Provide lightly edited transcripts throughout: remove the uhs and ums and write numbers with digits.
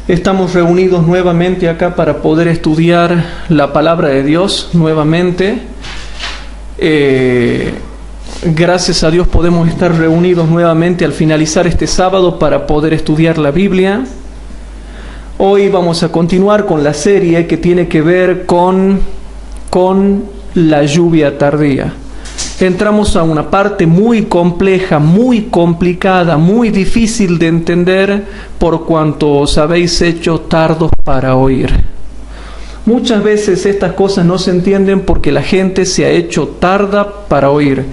Estamos reunidos nuevamente acá para poder estudiar la palabra de Dios nuevamente. Gracias a Dios podemos estar reunidos nuevamente al finalizar este sábado para poder estudiar la Biblia. Hoy vamos a continuar con la serie que tiene que ver con la lluvia tardía. Entramos a una parte muy compleja, muy complicada, muy difícil de entender por cuanto os habéis hecho tardos para oír. Muchas veces estas cosas no se entienden porque la gente se ha hecho tarda para oír.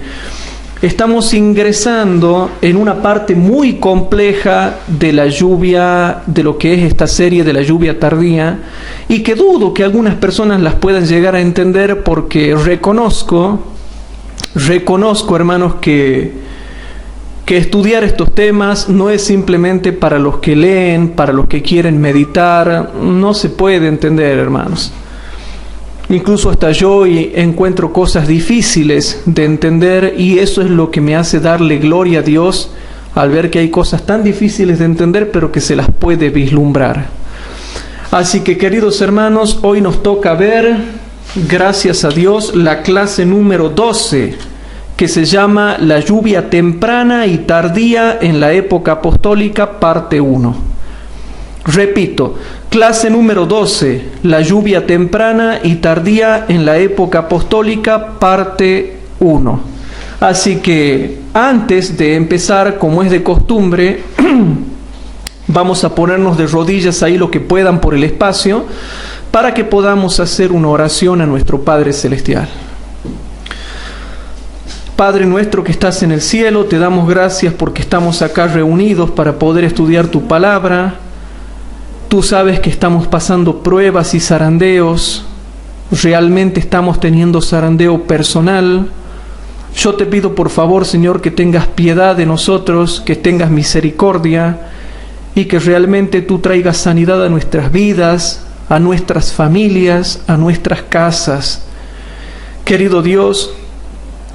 Estamos ingresando en una parte muy compleja de la lluvia, de lo que es esta serie de la lluvia tardía, y que dudo que algunas personas las puedan llegar a entender porque reconozco, hermanos, que estudiar estos temas no es simplemente para los que leen, para los que quieren meditar. No se puede entender, hermanos. Incluso hasta yo encuentro cosas difíciles de entender, y eso es lo que me hace darle gloria a Dios al ver que hay cosas tan difíciles de entender, pero que se las puede vislumbrar. Así que, queridos hermanos, hoy nos toca ver, gracias a Dios, la clase número 12, que se llama La lluvia temprana y tardía en la época apostólica, parte 1. Repito, clase número 12, La lluvia temprana y tardía en la época apostólica, parte 1. Así que, antes de empezar, como es de costumbre, vamos a ponernos de rodillas ahí lo que puedan por el espacio, para que podamos hacer una oración a nuestro Padre Celestial. Padre nuestro que estás en el cielo, te damos gracias porque estamos acá reunidos para poder estudiar tu palabra. Tú sabes que estamos pasando pruebas y zarandeos. Realmente estamos teniendo zarandeo personal. Yo te pido por favor, Señor, que tengas piedad de nosotros, que tengas misericordia y que realmente tú traigas sanidad a nuestras vidas, a nuestras familias, a nuestras casas. Querido Dios,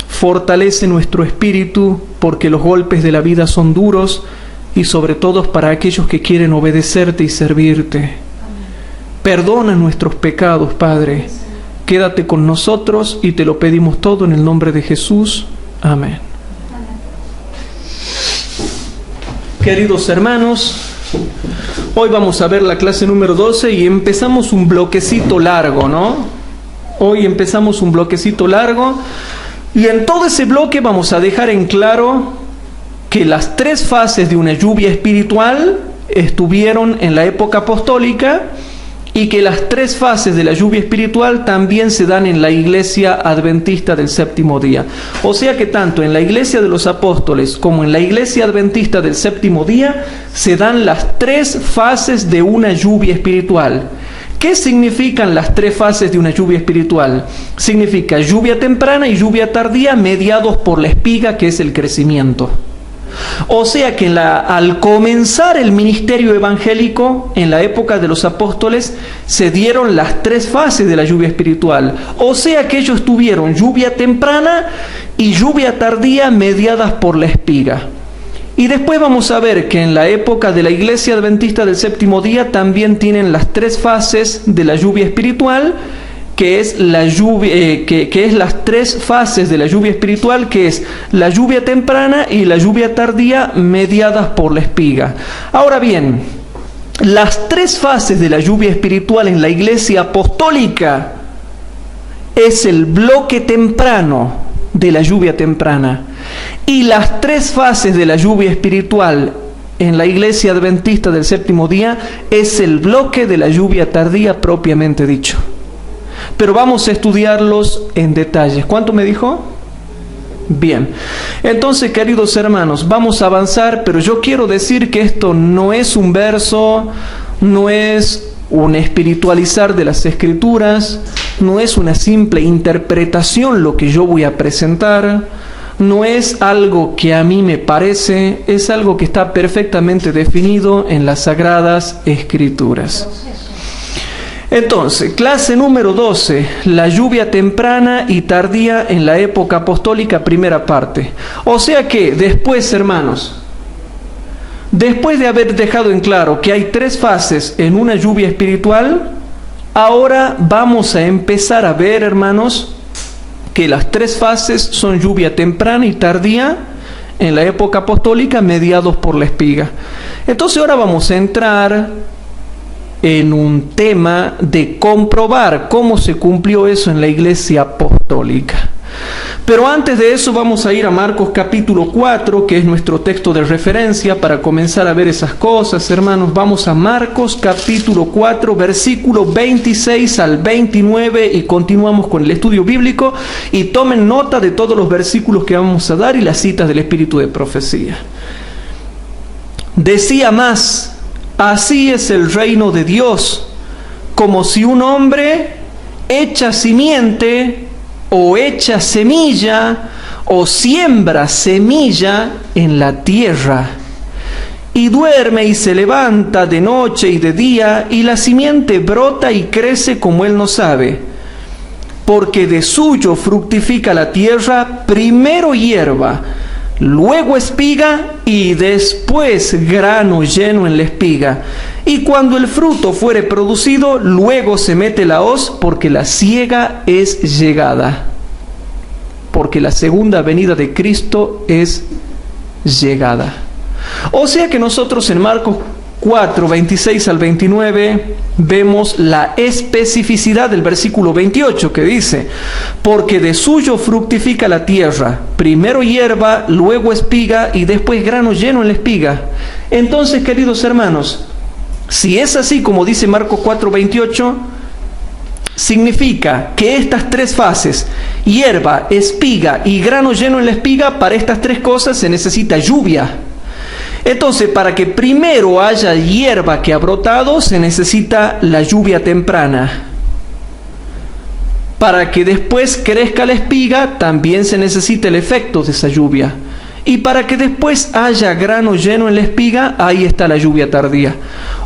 fortalece nuestro espíritu, porque los golpes de la vida son duros, y sobre todo para aquellos que quieren obedecerte y servirte. Amén. Perdona nuestros pecados, Padre. Quédate con nosotros y te lo pedimos todo en el nombre de Jesús. Amén. Queridos hermanos, hoy vamos a ver la clase número 12 y empezamos un bloquecito largo, ¿no? Hoy empezamos un bloquecito largo y en todo ese bloque vamos a dejar en claro que las tres fases de una lluvia espiritual estuvieron en la época apostólica y que las tres fases de la lluvia espiritual también se dan en la iglesia adventista del séptimo día. O sea que tanto en la iglesia de los apóstoles como en la iglesia adventista del séptimo día se dan las tres fases de una lluvia espiritual. ¿Qué significan las tres fases de una lluvia espiritual? Significa lluvia temprana y lluvia tardía mediados por la espiga, que es el crecimiento. O sea que al comenzar el ministerio evangélico en la época de los apóstoles se dieron las tres fases de la lluvia espiritual. O sea que ellos tuvieron lluvia temprana y lluvia tardía mediadas por la espiga. Y después vamos a ver que en la época de la iglesia adventista del séptimo día también tienen las tres fases de la lluvia espiritual, que es la lluvia, que es las tres fases de la lluvia espiritual, que es la lluvia temprana y la lluvia tardía mediadas por la espiga. Ahora bien, las tres fases de la lluvia espiritual en la iglesia apostólica es el bloque temprano de la lluvia temprana, y las tres fases de la lluvia espiritual en la iglesia adventista del séptimo día es el bloque de la lluvia tardía propiamente dicho. Pero vamos a estudiarlos en detalles. ¿Cuánto me dijo? Bien. Entonces, queridos hermanos, vamos a avanzar, pero yo quiero decir que esto no es un verso, no es un espiritualizar de las Escrituras, no es una simple interpretación lo que yo voy a presentar, no es algo que a mí me parece, es algo que está perfectamente definido en las Sagradas Escrituras. Entonces, clase número 12, la lluvia temprana y tardía en la época apostólica, primera parte. O sea que después, hermanos, Después de haber dejado en claro que hay 3 fases en una lluvia espiritual, ahora vamos a empezar a ver, hermanos, que las 3 fases son lluvia temprana y tardía en la época apostólica, mediados por la espiga. Entonces ahora vamos a entrar en un tema de comprobar cómo se cumplió eso en la iglesia apostólica. Pero antes de eso vamos a ir a Marcos capítulo 4, que es nuestro texto de referencia para comenzar a ver esas cosas, hermanos. Vamos a Marcos capítulo 4, versículo 26 al 29 y continuamos con el estudio bíblico. Y tomen nota de todos los versículos que vamos a dar y las citas del espíritu de profecía. Decía más: así es el reino de Dios, como si un hombre echa simiente o echa semilla o siembra semilla en la tierra, y duerme y se levanta de noche y de día, y la simiente brota y crece como él no sabe, porque de suyo fructifica la tierra, primero hierba, luego espiga y después grano lleno en la espiga. Y cuando el fruto fuere producido, luego se mete la hoz, porque la siega es llegada. Porque la segunda venida de Cristo es llegada. O sea que nosotros en Marcos 4, 26 al 29, vemos la especificidad del versículo 28 que dice: porque de suyo fructifica la tierra, primero hierba, luego espiga y después grano lleno en la espiga. Entonces, queridos hermanos, si es así como dice Marcos 4, 28, significa que estas 3 fases, hierba, espiga y grano lleno en la espiga, para estas 3 cosas se necesita lluvia. Entonces, para que primero haya hierba que ha brotado, se necesita la lluvia temprana. Para que después crezca la espiga, también se necesita el efecto de esa lluvia. Y para que después haya grano lleno en la espiga, ahí está la lluvia tardía.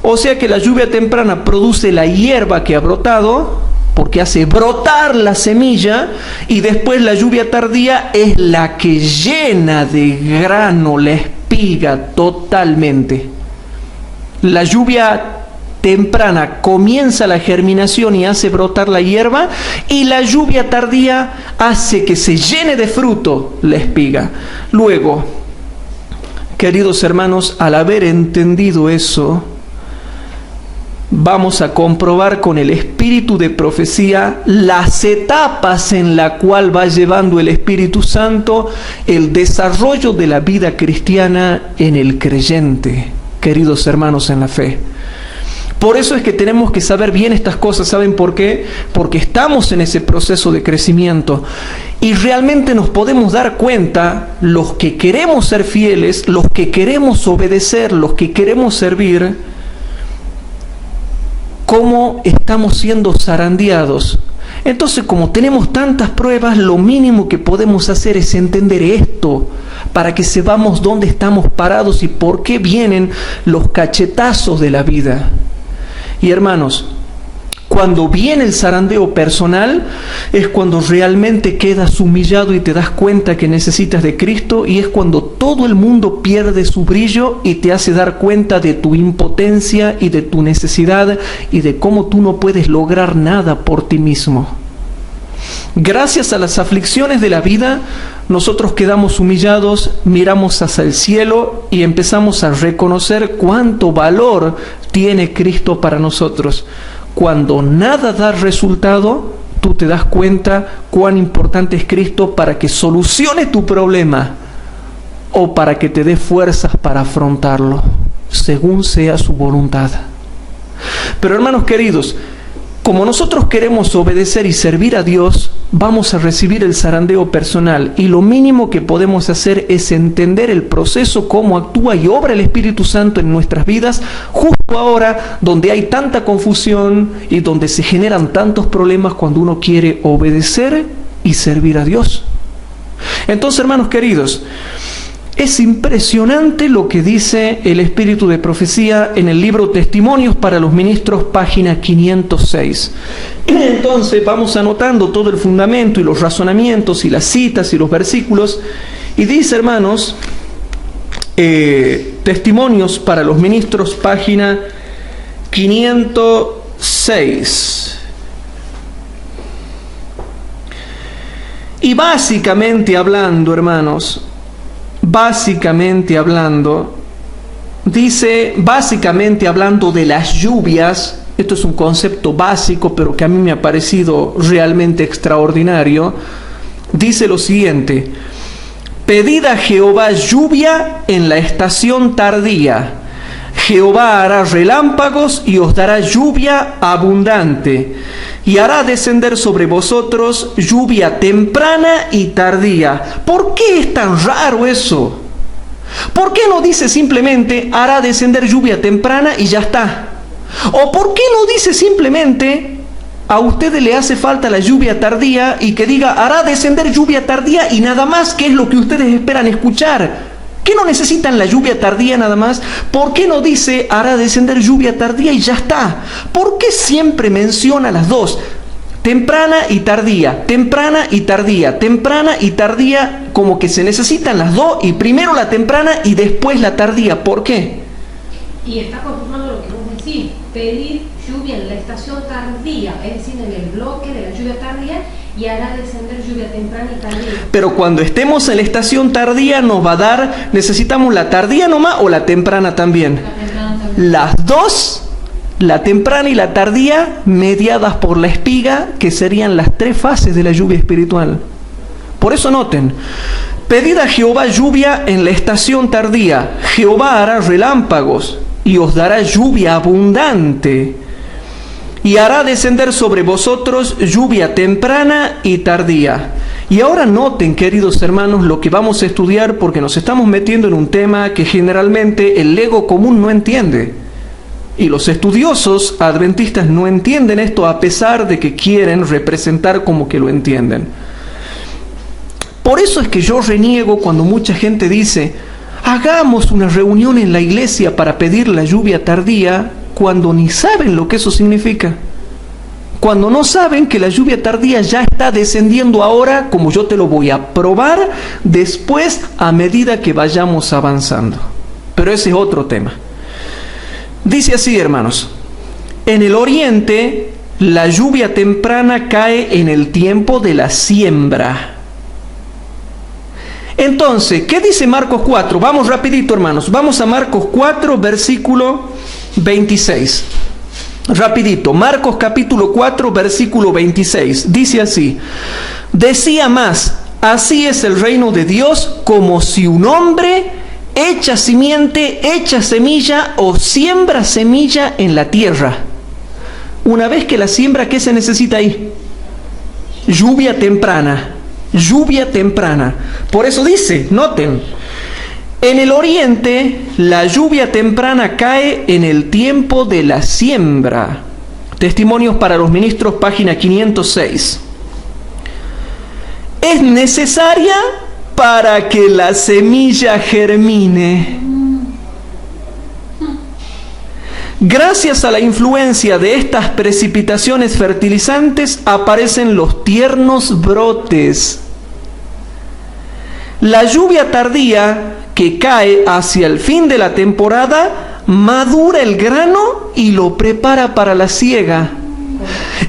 O sea que la lluvia temprana produce la hierba que ha brotado, porque hace brotar la semilla, y después la lluvia tardía es la que llena de grano la espiga totalmente. La lluvia temprana comienza la germinación y hace brotar la hierba, y la lluvia tardía hace que se llene de fruto la espiga. Luego, queridos hermanos, al haber entendido eso, vamos a comprobar con el espíritu de profecía las etapas en la cual va llevando el Espíritu Santo el desarrollo de la vida cristiana en el creyente, queridos hermanos en la fe. Por eso es que tenemos que saber bien estas cosas. ¿Saben por qué? Porque estamos en ese proceso de crecimiento y realmente nos podemos dar cuenta, los que queremos ser fieles, los que queremos obedecer, los que queremos servir, cómo estamos siendo zarandeados. Entonces, como tenemos tantas pruebas, lo mínimo que podemos hacer es entender esto, para que sepamos dónde estamos parados y por qué vienen los cachetazos de la vida. Y hermanos, cuando viene el zarandeo personal, es cuando realmente quedas humillado y te das cuenta que necesitas de Cristo, y es cuando todo el mundo pierde su brillo y te hace dar cuenta de tu impotencia y de tu necesidad y de cómo tú no puedes lograr nada por ti mismo. Gracias a las aflicciones de la vida, nosotros quedamos humillados, miramos hacia el cielo y empezamos a reconocer cuánto valor tiene Cristo para nosotros. Cuando nada da resultado, tú te das cuenta cuán importante es Cristo para que solucione tu problema o para que te dé fuerzas para afrontarlo, según sea su voluntad. Pero hermanos queridos, como nosotros queremos obedecer y servir a Dios, vamos a recibir el zarandeo personal, y lo mínimo que podemos hacer es entender el proceso, cómo actúa y obra el Espíritu Santo en nuestras vidas, justo ahora donde hay tanta confusión y donde se generan tantos problemas cuando uno quiere obedecer y servir a Dios. Entonces, hermanos queridos, es impresionante lo que dice el espíritu de profecía en el libro Testimonios para los Ministros, página 506. Entonces vamos anotando todo el fundamento y los razonamientos y las citas y los versículos. Y dice, hermanos, Testimonios para los Ministros, página 506. Y básicamente hablando, hermanos, dice, básicamente hablando de las lluvias, esto es un concepto básico, pero que a mí me ha parecido realmente extraordinario, dice lo siguiente: pedid a Jehová lluvia en la estación tardía. Jehová hará relámpagos y os dará lluvia abundante, y hará descender sobre vosotros lluvia temprana y tardía. ¿Por qué es tan raro eso? ¿Por qué no dice simplemente hará descender lluvia temprana y ya está? ¿O por qué no dice simplemente a ustedes le hace falta la lluvia tardía y que diga hará descender lluvia tardía y nada más, que es lo que ustedes esperan escuchar? ¿Qué no necesitan la lluvia tardía nada más? ¿Por qué no dice hará descender lluvia tardía y ya está? ¿Por qué siempre menciona las dos? Temprana y tardía, temprana y tardía, temprana y tardía, como que se necesitan las dos, y primero la temprana y después la tardía. ¿Por qué? Y está confirmando lo que vos decís, pedir lluvia en la estación tardía, es decir, en el bloque de la lluvia tardía, y hará descender lluvia temprana y tardía. Pero cuando estemos en la estación tardía nos va a dar, ¿necesitamos la tardía nomás o la temprana también? La temprana también. Las dos, la temprana y la tardía, mediadas por la espiga, que serían las tres fases de la lluvia espiritual. Por eso noten: pedid a Jehová lluvia en la estación tardía. Jehová hará relámpagos y os dará lluvia abundante, y hará descender sobre vosotros lluvia temprana y tardía. Y ahora noten, queridos hermanos, lo que vamos a estudiar, porque nos estamos metiendo en un tema que generalmente el ego común no entiende. Y los estudiosos adventistas no entienden esto, a pesar de que quieren representar como que lo entienden. Por eso es que yo reniego cuando mucha gente dice hagamos una reunión en la iglesia para pedir la lluvia tardía, cuando ni saben lo que eso significa. Cuando no saben que la lluvia tardía ya está descendiendo ahora, como yo te lo voy a probar después a medida que vayamos avanzando. Pero ese es otro tema. Dice así, hermanos: en el oriente la lluvia temprana cae en el tiempo de la siembra. Entonces, ¿qué dice Marcos 4? Vamos rapidito, hermanos. Vamos a Marcos 4, versículo 26. Rapidito. Marcos capítulo 4, versículo 26. Dice así: decía más, así es el reino de Dios, como si un hombre echa simiente, echa semilla o siembra semilla en la tierra. Una vez que la siembra, ¿qué se necesita ahí? Lluvia temprana. Lluvia temprana. Por eso dice, noten, en el oriente la lluvia temprana cae en el tiempo de la siembra. Testimonios para los Ministros, página 506. Es necesaria para que la semilla germine. Gracias a la influencia de estas precipitaciones fertilizantes aparecen los tiernos brotes. La lluvia tardía que cae hacia el fin de la temporada madura el grano y lo prepara para la siega.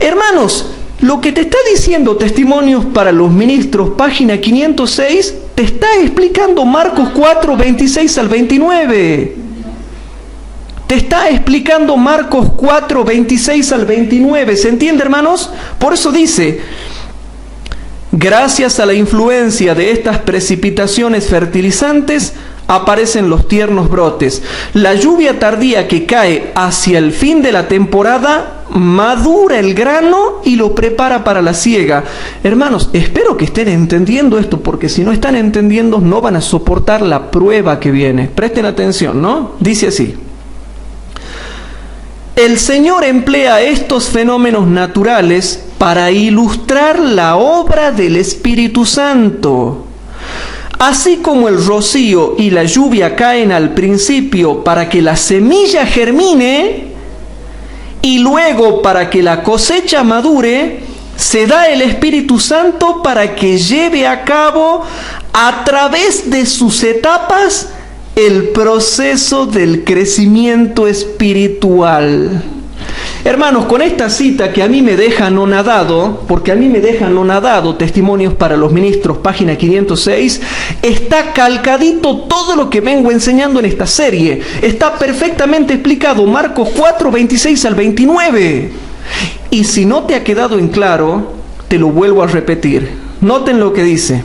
Hermanos, lo que te está diciendo Testimonios para los Ministros, página 506, te está explicando Marcos 4, 26 al 29. Te está explicando Marcos 4, 26 al 29. ¿Se entiende, hermanos? Por eso dice: gracias a la influencia de estas precipitaciones fertilizantes aparecen los tiernos brotes. La lluvia tardía que cae hacia el fin de la temporada madura el grano y lo prepara para la siega. Hermanos, espero que estén entendiendo esto, porque si no están entendiendo no van a soportar la prueba que viene. Presten atención, ¿no? Dice así: el Señor emplea estos fenómenos naturales para ilustrar la obra del Espíritu Santo. Así como el rocío y la lluvia caen al principio para que la semilla germine y luego para que la cosecha madure, se da el Espíritu Santo para que lleve a cabo a través de sus etapas el proceso del crecimiento espiritual. Hermanos, con esta cita que a mí me deja anonadado, porque a mí me deja anonadado, Testimonios para los Ministros, página 506, está calcadito todo lo que vengo enseñando en esta serie. Está perfectamente explicado, Marcos 4, 26 al 29. Y si no te ha quedado en claro, te lo vuelvo a repetir. Noten lo que dice.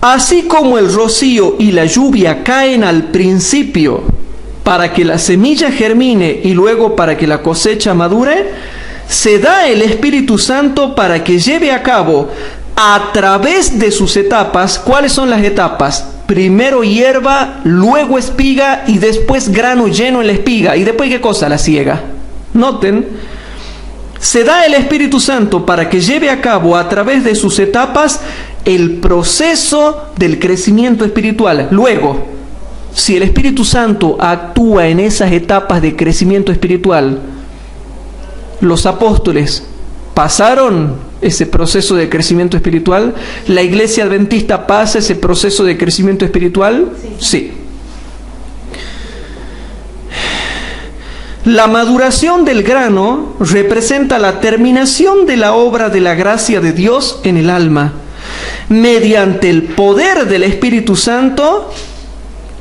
Así como el rocío y la lluvia caen al principio para que la semilla germine y luego para que la cosecha madure, se da el Espíritu Santo para que lleve a cabo a través de sus etapas. ¿Cuáles son las etapas? Primero hierba, luego espiga y después grano lleno en la espiga. ¿Y después qué cosa? La siega. Noten, se da el Espíritu Santo para que lleve a cabo a través de sus etapas el proceso del crecimiento espiritual. Luego, si el Espíritu Santo actúa en esas etapas de crecimiento espiritual, los apóstoles pasaron ese proceso de crecimiento espiritual. ¿La iglesia adventista pasa ese proceso de crecimiento espiritual? Sí. La maduración del grano representa la terminación de la obra de la gracia de Dios en el alma. Mediante el poder del Espíritu Santo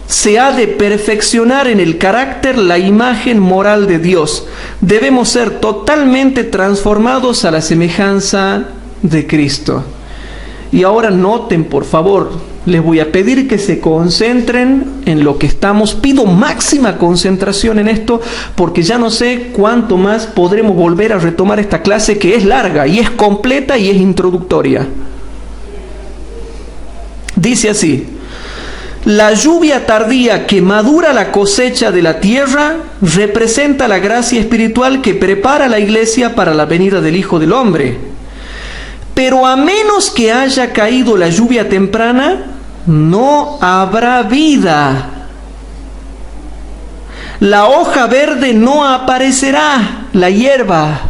se ha de perfeccionar en el carácter la imagen moral de Dios. Debemos ser totalmente transformados a la semejanza de Cristo. Y ahora noten, por favor, les voy a pedir que se concentren en lo que estamos. Pido máxima concentración en esto, porque ya no sé cuánto más podremos volver a retomar esta clase, que es larga y es completa y es introductoria. Dice así: la lluvia tardía que madura la cosecha de la tierra representa la gracia espiritual que prepara a la iglesia para la venida del Hijo del Hombre. Pero a menos que haya caído la lluvia temprana, no habrá vida. La hoja verde no aparecerá, la hierba,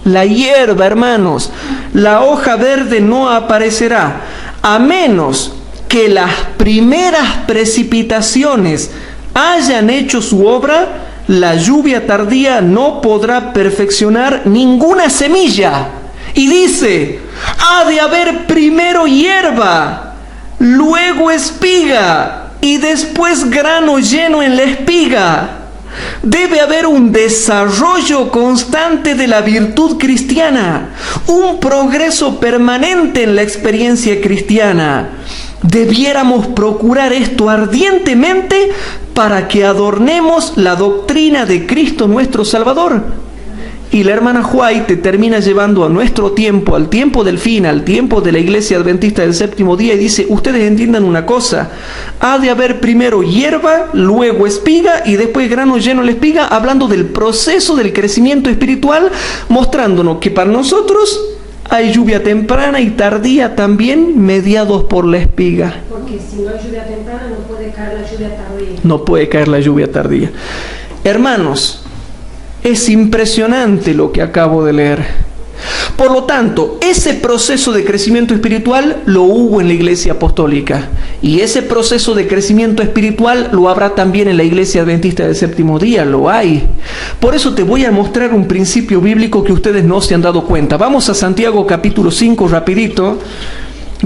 hermanos, la hoja verde no aparecerá, a menos que las primeras precipitaciones hayan hecho su obra. La lluvia tardía no podrá perfeccionar ninguna semilla. Y dice, ha de haber primero hierba, luego espiga y después grano lleno en la espiga. Debe haber un desarrollo constante de la virtud cristiana, un progreso permanente en la experiencia cristiana. Debiéramos procurar esto ardientemente para que adornemos la doctrina de Cristo nuestro Salvador. Y la hermana White termina llevando a nuestro tiempo, al tiempo del fin, al tiempo de la iglesia adventista del séptimo día, y dice, ustedes entiendan una cosa, ha de haber primero hierba, luego espiga y después grano lleno en la espiga, hablando del proceso del crecimiento espiritual, mostrándonos que para nosotros hay lluvia temprana y tardía también, mediados por la espiga. Porque si no hay lluvia temprana no puede caer la lluvia tardía. No puede caer la lluvia tardía. Hermanos, es impresionante lo que acabo de leer. Por lo tanto, ese proceso de crecimiento espiritual lo hubo en la iglesia apostólica. Y ese proceso de crecimiento espiritual lo habrá también en la iglesia adventista del séptimo día. Lo hay. Por eso te voy a mostrar un principio bíblico que ustedes no se han dado cuenta. Vamos a Santiago capítulo 5 rapidito.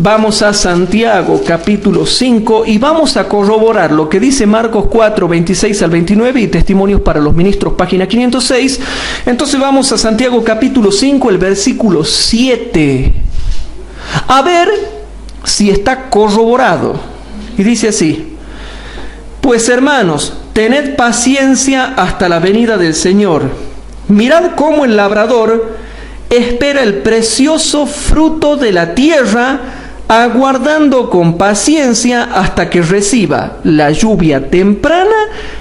Vamos a Santiago capítulo 5 y vamos a corroborar lo que dice Marcos 4, 26 al 29 y Testimonios para los Ministros, página 506. Entonces vamos a Santiago capítulo 5, el versículo 7. A ver si está corroborado. Y dice así: pues hermanos, tened paciencia hasta la venida del Señor. Mirad cómo el labrador espera el precioso fruto de la tierra, aguardando con paciencia hasta que reciba la lluvia temprana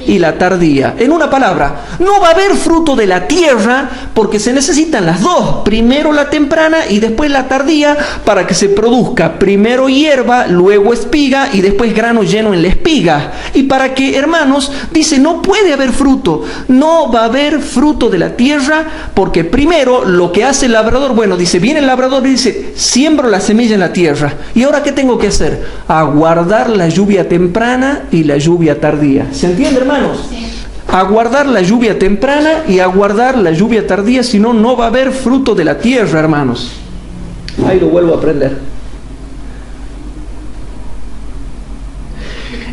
y la tardía. En una palabra, no va a haber fruto de la tierra porque se necesitan las dos, primero la temprana y después la tardía, para que se produzca primero hierba, luego espiga y después grano lleno en la espiga. Y para que, hermanos, dice, no puede haber fruto, no va a haber fruto de la tierra porque primero lo que hace el labrador, bueno, dice, viene el labrador y dice, siembro la semilla en la tierra. ¿Y ahora qué tengo que hacer? Aguardar la lluvia temprana y la lluvia tardía. ¿Se entiende, hermanos? Sí. Aguardar la lluvia temprana y aguardar la lluvia tardía, si no, no va a haber fruto de la tierra, hermanos. Ahí lo vuelvo a aprender.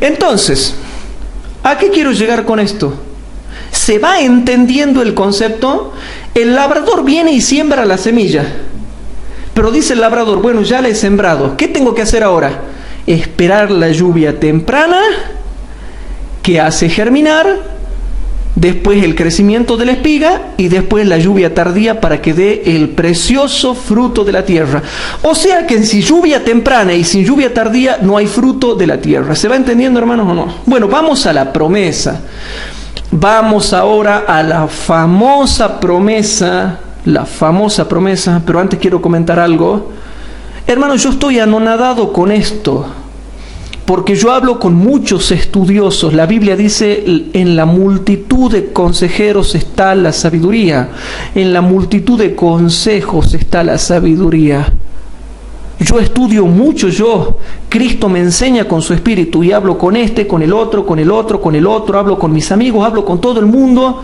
Entonces, ¿a qué quiero llegar con esto? ¿Se va entendiendo el concepto? El labrador viene y siembra la semilla. Pero dice el labrador, bueno, ya la he sembrado. ¿Qué tengo que hacer ahora? Esperar la lluvia temprana, que hace germinar, después el crecimiento de la espiga y después la lluvia tardía para que dé el precioso fruto de la tierra. O sea que sin lluvia temprana y sin lluvia tardía no hay fruto de la tierra. ¿Se va entendiendo, hermanos, o no? Bueno, vamos a la promesa. Vamos ahora a la famosa promesa, pero antes quiero comentar algo. Hermanos, yo estoy anonadado con esto, porque yo hablo con muchos estudiosos. La Biblia dice, en la multitud de consejeros está la sabiduría, en la multitud de consejos está la sabiduría. Yo estudio mucho, Cristo me enseña con su espíritu y hablo con este, con el otro, hablo con mis amigos, hablo con todo el mundo,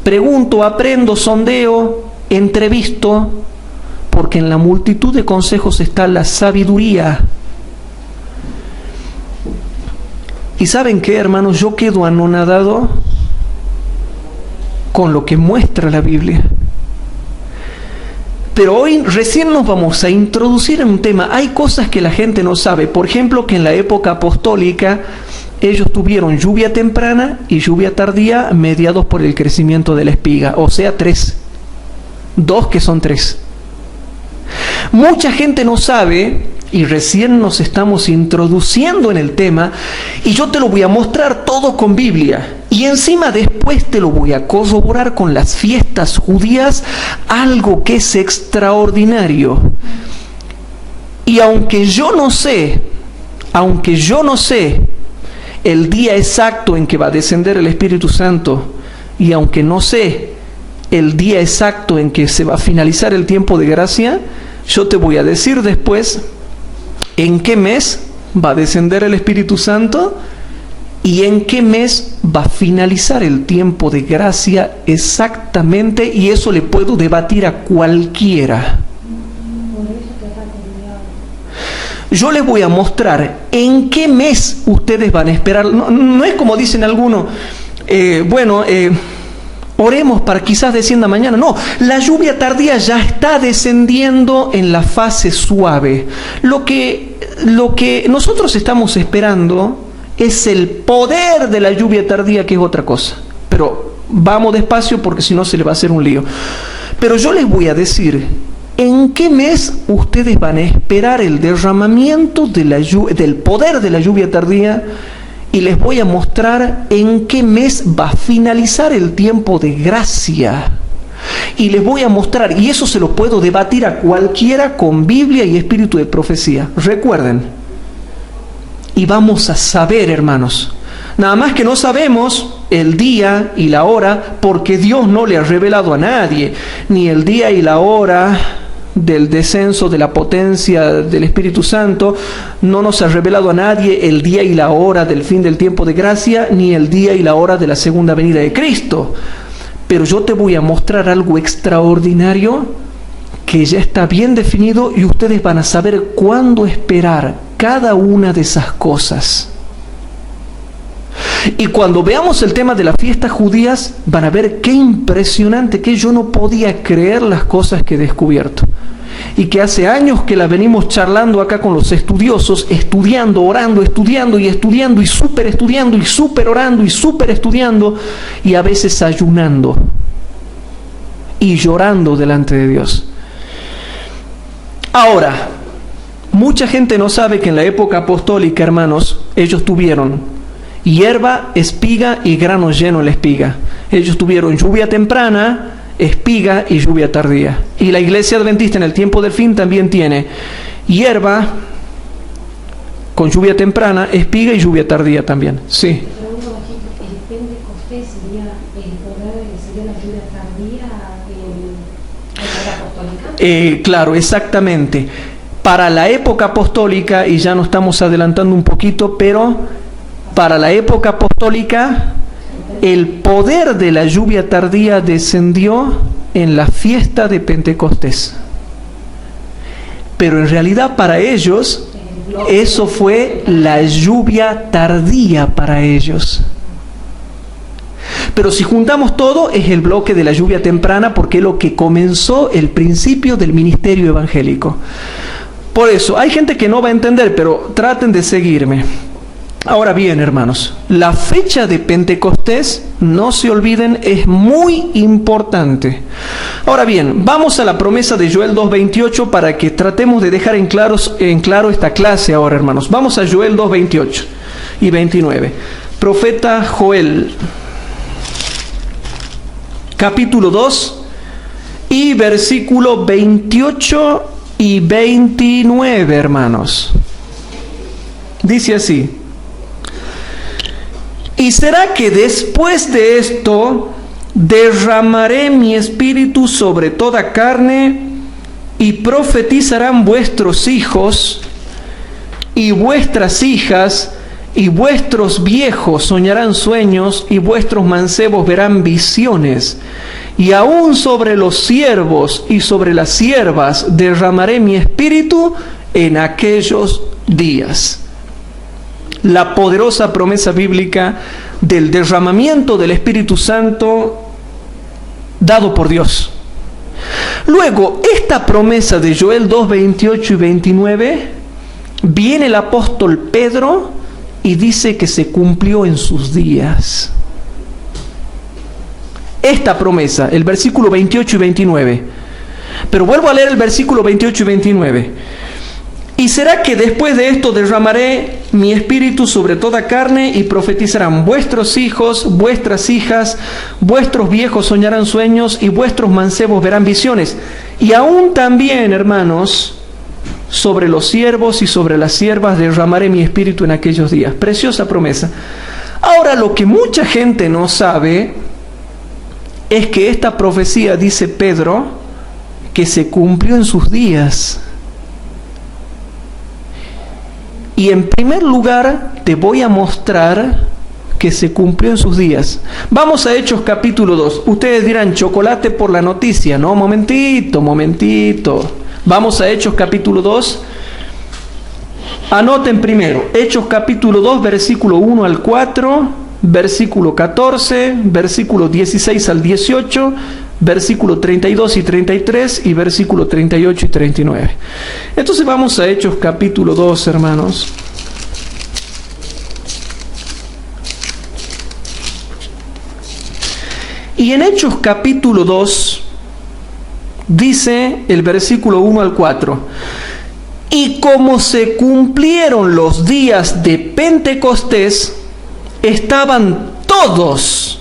pregunto, aprendo, sondeo, entrevisto, porque en la multitud de consejos está la sabiduría. ¿Y saben qué, hermanos? Yo quedo anonadado con lo que muestra la Biblia. Pero hoy recién nos vamos a introducir en un tema. Hay cosas que la gente no sabe. Por ejemplo, que en la época apostólica ellos tuvieron lluvia temprana y lluvia tardía mediados por el crecimiento de la espiga. O sea, 3. 2 que son 3. Mucha gente no sabe, y recién nos estamos introduciendo en el tema, y yo te lo voy a mostrar todo con Biblia. Y encima después te lo voy a corroborar con las fiestas judías, algo que es extraordinario. Y aunque yo no sé el día exacto en que va a descender el Espíritu Santo, y aunque no sé el día exacto en que se va a finalizar el tiempo de gracia, yo te voy a decir después en qué mes va a descender el Espíritu Santo y en qué mes va a finalizar el tiempo de gracia exactamente, y eso le puedo debatir a cualquiera. Yo les voy a mostrar en qué mes ustedes van a esperar. No es como dicen algunos, oremos para quizás descienda mañana. No, la lluvia tardía ya está descendiendo en la fase suave. Lo que nosotros estamos esperando es el poder de la lluvia tardía, que es otra cosa. Pero vamos despacio porque si no se le va a hacer un lío. Pero yo les voy a decir en qué mes ustedes van a esperar el derramamiento del poder de la lluvia tardía, y les voy a mostrar en qué mes va a finalizar el tiempo de gracia. Y les voy a mostrar, y eso se lo puedo debatir a cualquiera con Biblia y espíritu de profecía. Recuerden, y vamos a saber, hermanos. Nada más que no sabemos el día y la hora, porque Dios no le ha revelado a nadie, ni el día y la hora del descenso de la potencia del Espíritu Santo. No nos ha revelado a nadie el día y la hora del fin del tiempo de gracia, ni el día y la hora de la segunda venida de Cristo. Pero yo te voy a mostrar algo extraordinario que ya está bien definido, y ustedes van a saber cuándo esperar cada una de esas cosas. Y cuando veamos el tema de las fiestas judías, van a ver qué impresionante, que yo no podía creer las cosas que he descubierto. Y que hace años que las venimos charlando acá con los estudiosos, estudiando, orando, estudiando, y súper estudiando, y súper orando, y súper estudiando, y a veces ayunando y llorando delante de Dios. Ahora, mucha gente no sabe que en la época apostólica, hermanos, ellos tuvieron hierba, espiga y grano lleno en la espiga. Ellos tuvieron lluvia temprana, espiga y lluvia tardía. Y la iglesia adventista en el tiempo del fin también tiene hierba con lluvia temprana, espiga y lluvia tardía también. Sí. El Pentecostés sería el poder que sería la lluvia tardía en la apostólica. Claro, exactamente. para la época apostólica, y ya nos estamos adelantando un poquito, pero para la época apostólica, el poder de la lluvia tardía descendió en la fiesta de Pentecostés. Pero en realidad para ellos, eso fue la lluvia tardía para ellos. Pero si juntamos todo, es el bloque de la lluvia temprana, porque es lo que comenzó el principio del ministerio evangélico. Por eso, hay gente que no va a entender, pero traten de seguirme. Ahora bien, hermanos, la fecha de Pentecostés, no se olviden, es muy importante. Ahora bien, vamos a la promesa de Joel 2:28 para que tratemos de dejar en claro esta clase ahora, hermanos. Vamos a Joel 2:28 y 29. Profeta Joel, capítulo 2 y versículo 28 y 29, hermanos. Dice así: y será que después de esto derramaré mi espíritu sobre toda carne, y profetizarán vuestros hijos y vuestras hijas, y vuestros viejos soñarán sueños, y vuestros mancebos verán visiones. Y aún sobre los siervos y sobre las siervas derramaré mi espíritu en aquellos días. La poderosa promesa bíblica del derramamiento del Espíritu Santo dado por Dios. Luego, esta promesa de Joel 2:28 y 29, viene el apóstol Pedro y dice que se cumplió en sus días. Esta promesa, el versículo 28 y 29. Pero vuelvo a leer el versículo 28 y 29. Y será que después de esto derramaré mi espíritu sobre toda carne, y profetizarán vuestros hijos, vuestras hijas, vuestros viejos soñarán sueños, y vuestros mancebos verán visiones. Y aún también, hermanos, sobre los siervos y sobre las siervas derramaré mi espíritu en aquellos días. Preciosa promesa. Ahora, lo que mucha gente no sabe es que esta profecía, dice Pedro, que se cumplió en sus días. Y en primer lugar te voy a mostrar que se cumplió en sus días. Vamos a Hechos capítulo 2. Ustedes dirán, chocolate por la noticia. No, momentito. Vamos a Hechos capítulo 2. Anoten primero. Hechos capítulo 2, versículo 1 al 4, versículo 14, versículo 16 al 18, versículo 32 y 33 y versículo 38 y 39. Entonces vamos a Hechos capítulo 2, hermanos. Y en Hechos capítulo 2 dice el versículo 1 al 4: y como se cumplieron los días de Pentecostés, estaban todos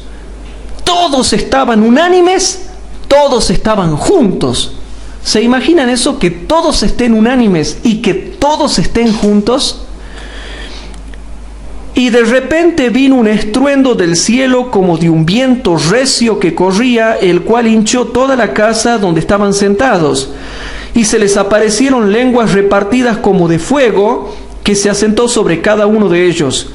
estaban unánimes, todos estaban juntos. ¿Se imaginan eso? Que todos estén unánimes y que todos estén juntos. Y de repente vino un estruendo del cielo como de un viento recio que corría, el cual hinchó toda la casa donde estaban sentados. Y se les aparecieron lenguas repartidas como de fuego, que se asentó sobre cada uno de ellos.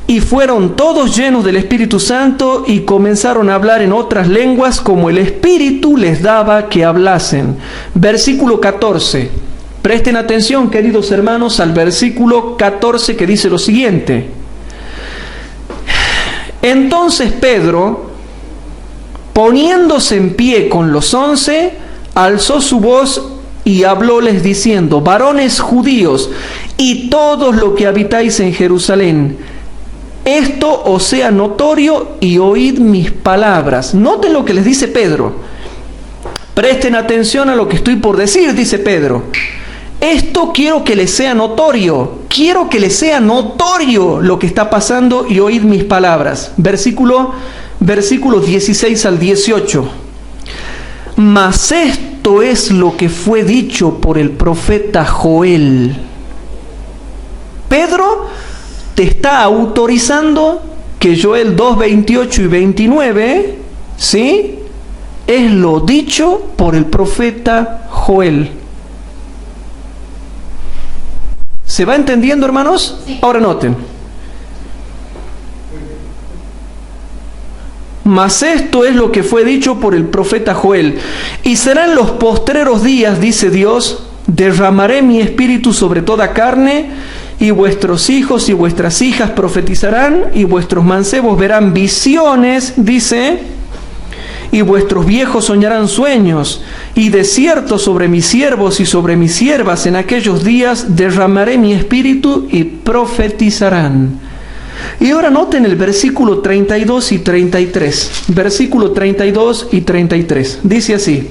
Y fueron todos llenos del Espíritu Santo, y comenzaron a hablar en otras lenguas como el Espíritu les daba que hablasen. Versículo 14. Presten atención, queridos hermanos, al versículo 14, que dice lo siguiente: entonces Pedro, poniéndose en pie con los 11, alzó su voz y hablóles diciendo: varones judíos y todos los que habitáis en Jerusalén, esto os sea notorio, y oíd mis palabras. Noten lo que les dice Pedro. Presten atención a lo que estoy por decir, dice Pedro. Esto quiero que les sea notorio. Quiero que les sea notorio lo que está pasando, y oíd mis palabras. Versículos 16 al 18. Mas esto es lo que fue dicho por el profeta Joel. Pedro te está autorizando que Joel 2, 28 y 29, ¿sí?, es lo dicho por el profeta Joel. ¿Se va entendiendo, hermanos? Sí. Ahora noten. Mas esto es lo que fue dicho por el profeta Joel. Y serán los postreros días, dice Dios, derramaré mi espíritu sobre toda carne, y vuestros hijos y vuestras hijas profetizarán, y vuestros mancebos verán visiones, dice, y vuestros viejos soñarán sueños, y de cierto sobre mis siervos y sobre mis siervas en aquellos días derramaré mi espíritu y profetizarán. Y ahora noten el versículo 32 y 33. Versículo 32 y 33. Dice así: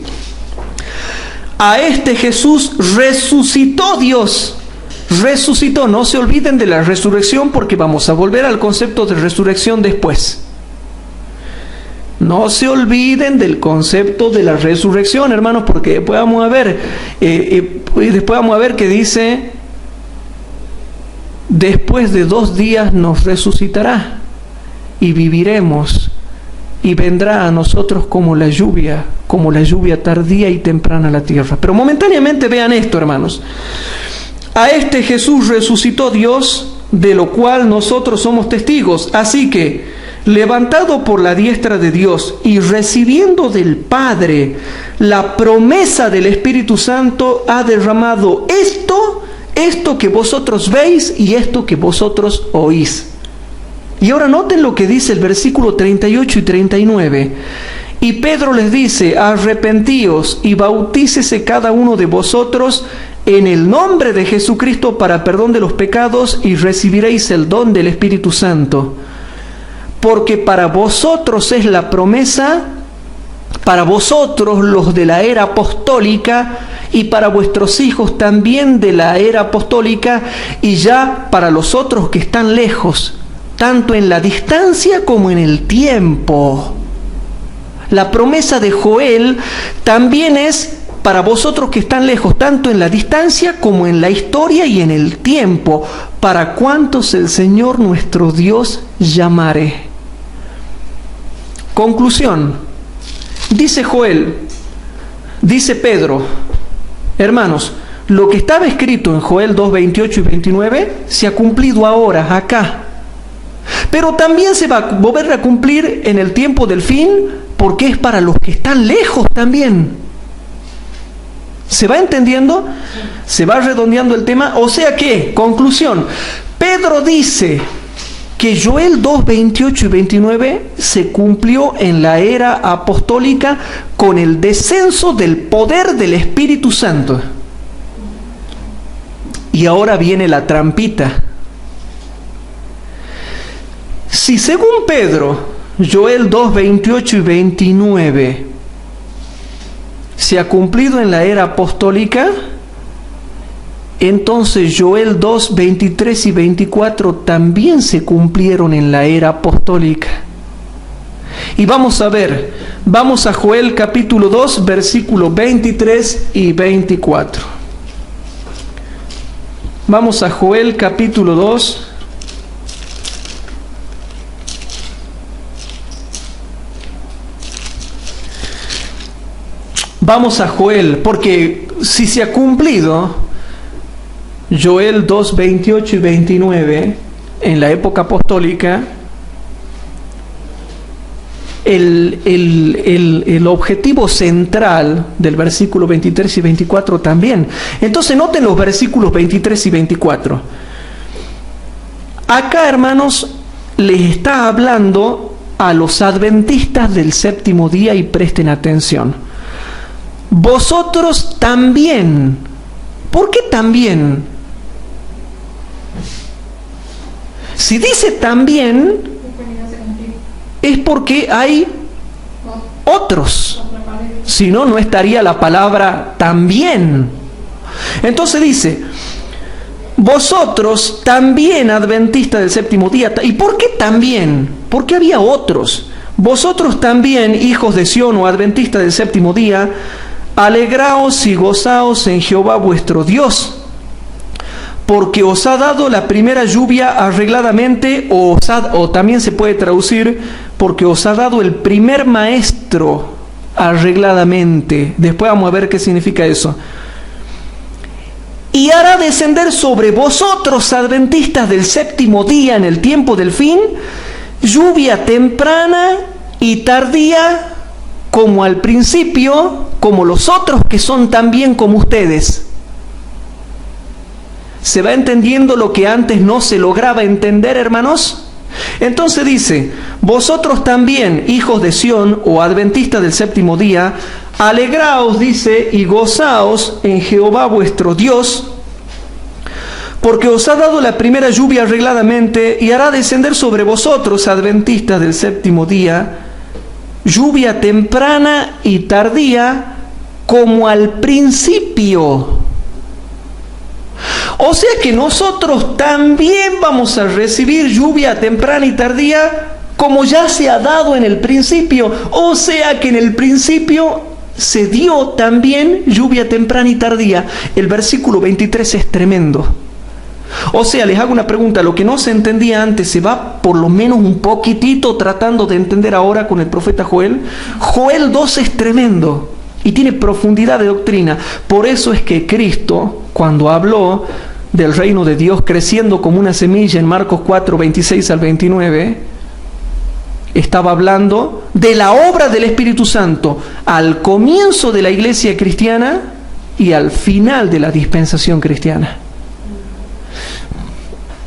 a este Jesús resucitó Dios. Resucitó. No se olviden de la resurrección, porque vamos a volver al concepto de resurrección después. No se olviden del concepto de la resurrección, hermanos, porque después vamos a ver, que dice: después de 2 días nos resucitará y viviremos, y vendrá a nosotros como la lluvia tardía y temprana a la tierra. Pero momentáneamente vean esto, hermanos. A este Jesús resucitó Dios, de lo cual nosotros somos testigos. Así que, levantado por la diestra de Dios y recibiendo del Padre la promesa del Espíritu Santo, ha derramado esto que vosotros veis y esto que vosotros oís. Y ahora noten lo que dice el versículo 38 y 39. Y Pedro les dice: arrepentíos y bautícese cada uno de vosotros en el nombre de Jesucristo para perdón de los pecados, y recibiréis el don del Espíritu Santo. Porque para vosotros es la promesa, para vosotros los de la era apostólica, y para vuestros hijos también de la era apostólica, y ya para los otros que están lejos, tanto en la distancia como en el tiempo. La promesa de Joel también es para vosotros que están lejos, tanto en la distancia como en la historia y en el tiempo, para cuantos el Señor nuestro Dios llamare. Conclusión. Dice Joel, dice Pedro: hermanos, lo que estaba escrito en Joel 2, 28 y 29 se ha cumplido ahora, acá. Pero también se va a volver a cumplir en el tiempo del fin, porque es para los que están lejos también. ¿Se va entendiendo? ¿Se va redondeando el tema? O sea que, conclusión, Pedro dice que Joel 2, 28 y 29 se cumplió en la era apostólica con el descenso del poder del Espíritu Santo. Y ahora viene la trampita. Si según Pedro, Joel 2, 28 y 29 se ha cumplido en la era apostólica, entonces Joel 2, 23 y 24 también se cumplieron en la era apostólica. Y vamos a ver, vamos a Joel capítulo 2, versículos 23 y 24. Vamos a Joel capítulo 2. Vamos a Joel, porque si se ha cumplido Joel 2, 28 y 29 en la época apostólica, el objetivo central del versículo 23 y 24 también. Entonces noten los versículos 23 y 24. Acá, hermanos, les está hablando a los adventistas del séptimo día, y presten atención. Vosotros también. ¿Por qué también? Si dice también, es porque hay otros. Si no, no estaría la palabra también. Entonces dice: vosotros también, adventistas del séptimo día. ¿Y por qué también? Porque había otros. Vosotros también, hijos de Sión o adventistas del séptimo día, alegraos y gozaos en Jehová vuestro Dios, porque os ha dado la primera lluvia arregladamente, o también se puede traducir, porque os ha dado el primer maestro arregladamente. Después vamos a ver qué significa eso. y hará descender sobre vosotros, adventistas del séptimo día en el tiempo del fin, lluvia temprana y tardía, como al principio, como los otros que son también como ustedes. ¿Se va entendiendo lo que antes no se lograba entender, hermanos? Entonces dice, vosotros también, hijos de Sión o adventistas del séptimo día, alegraos, dice, y gozaos en Jehová vuestro Dios, porque os ha dado la primera lluvia arregladamente y hará descender sobre vosotros, adventistas del séptimo día, lluvia temprana y tardía, como al principio. O sea que nosotros también vamos a recibir lluvia temprana y tardía, como ya se ha dado en el principio. O sea que en el principio se dio también lluvia temprana y tardía. El versículo 23 es tremendo. O sea, les hago una pregunta, lo que no se entendía antes se va por lo menos un poquitito tratando de entender ahora con el profeta Joel. Joel 2 es tremendo y tiene profundidad de doctrina. Por eso es que Cristo, cuando habló del reino de Dios creciendo como una semilla en Marcos 4, 26 al 29, estaba hablando de la obra del Espíritu Santo al comienzo de la iglesia cristiana y al final de la dispensación cristiana.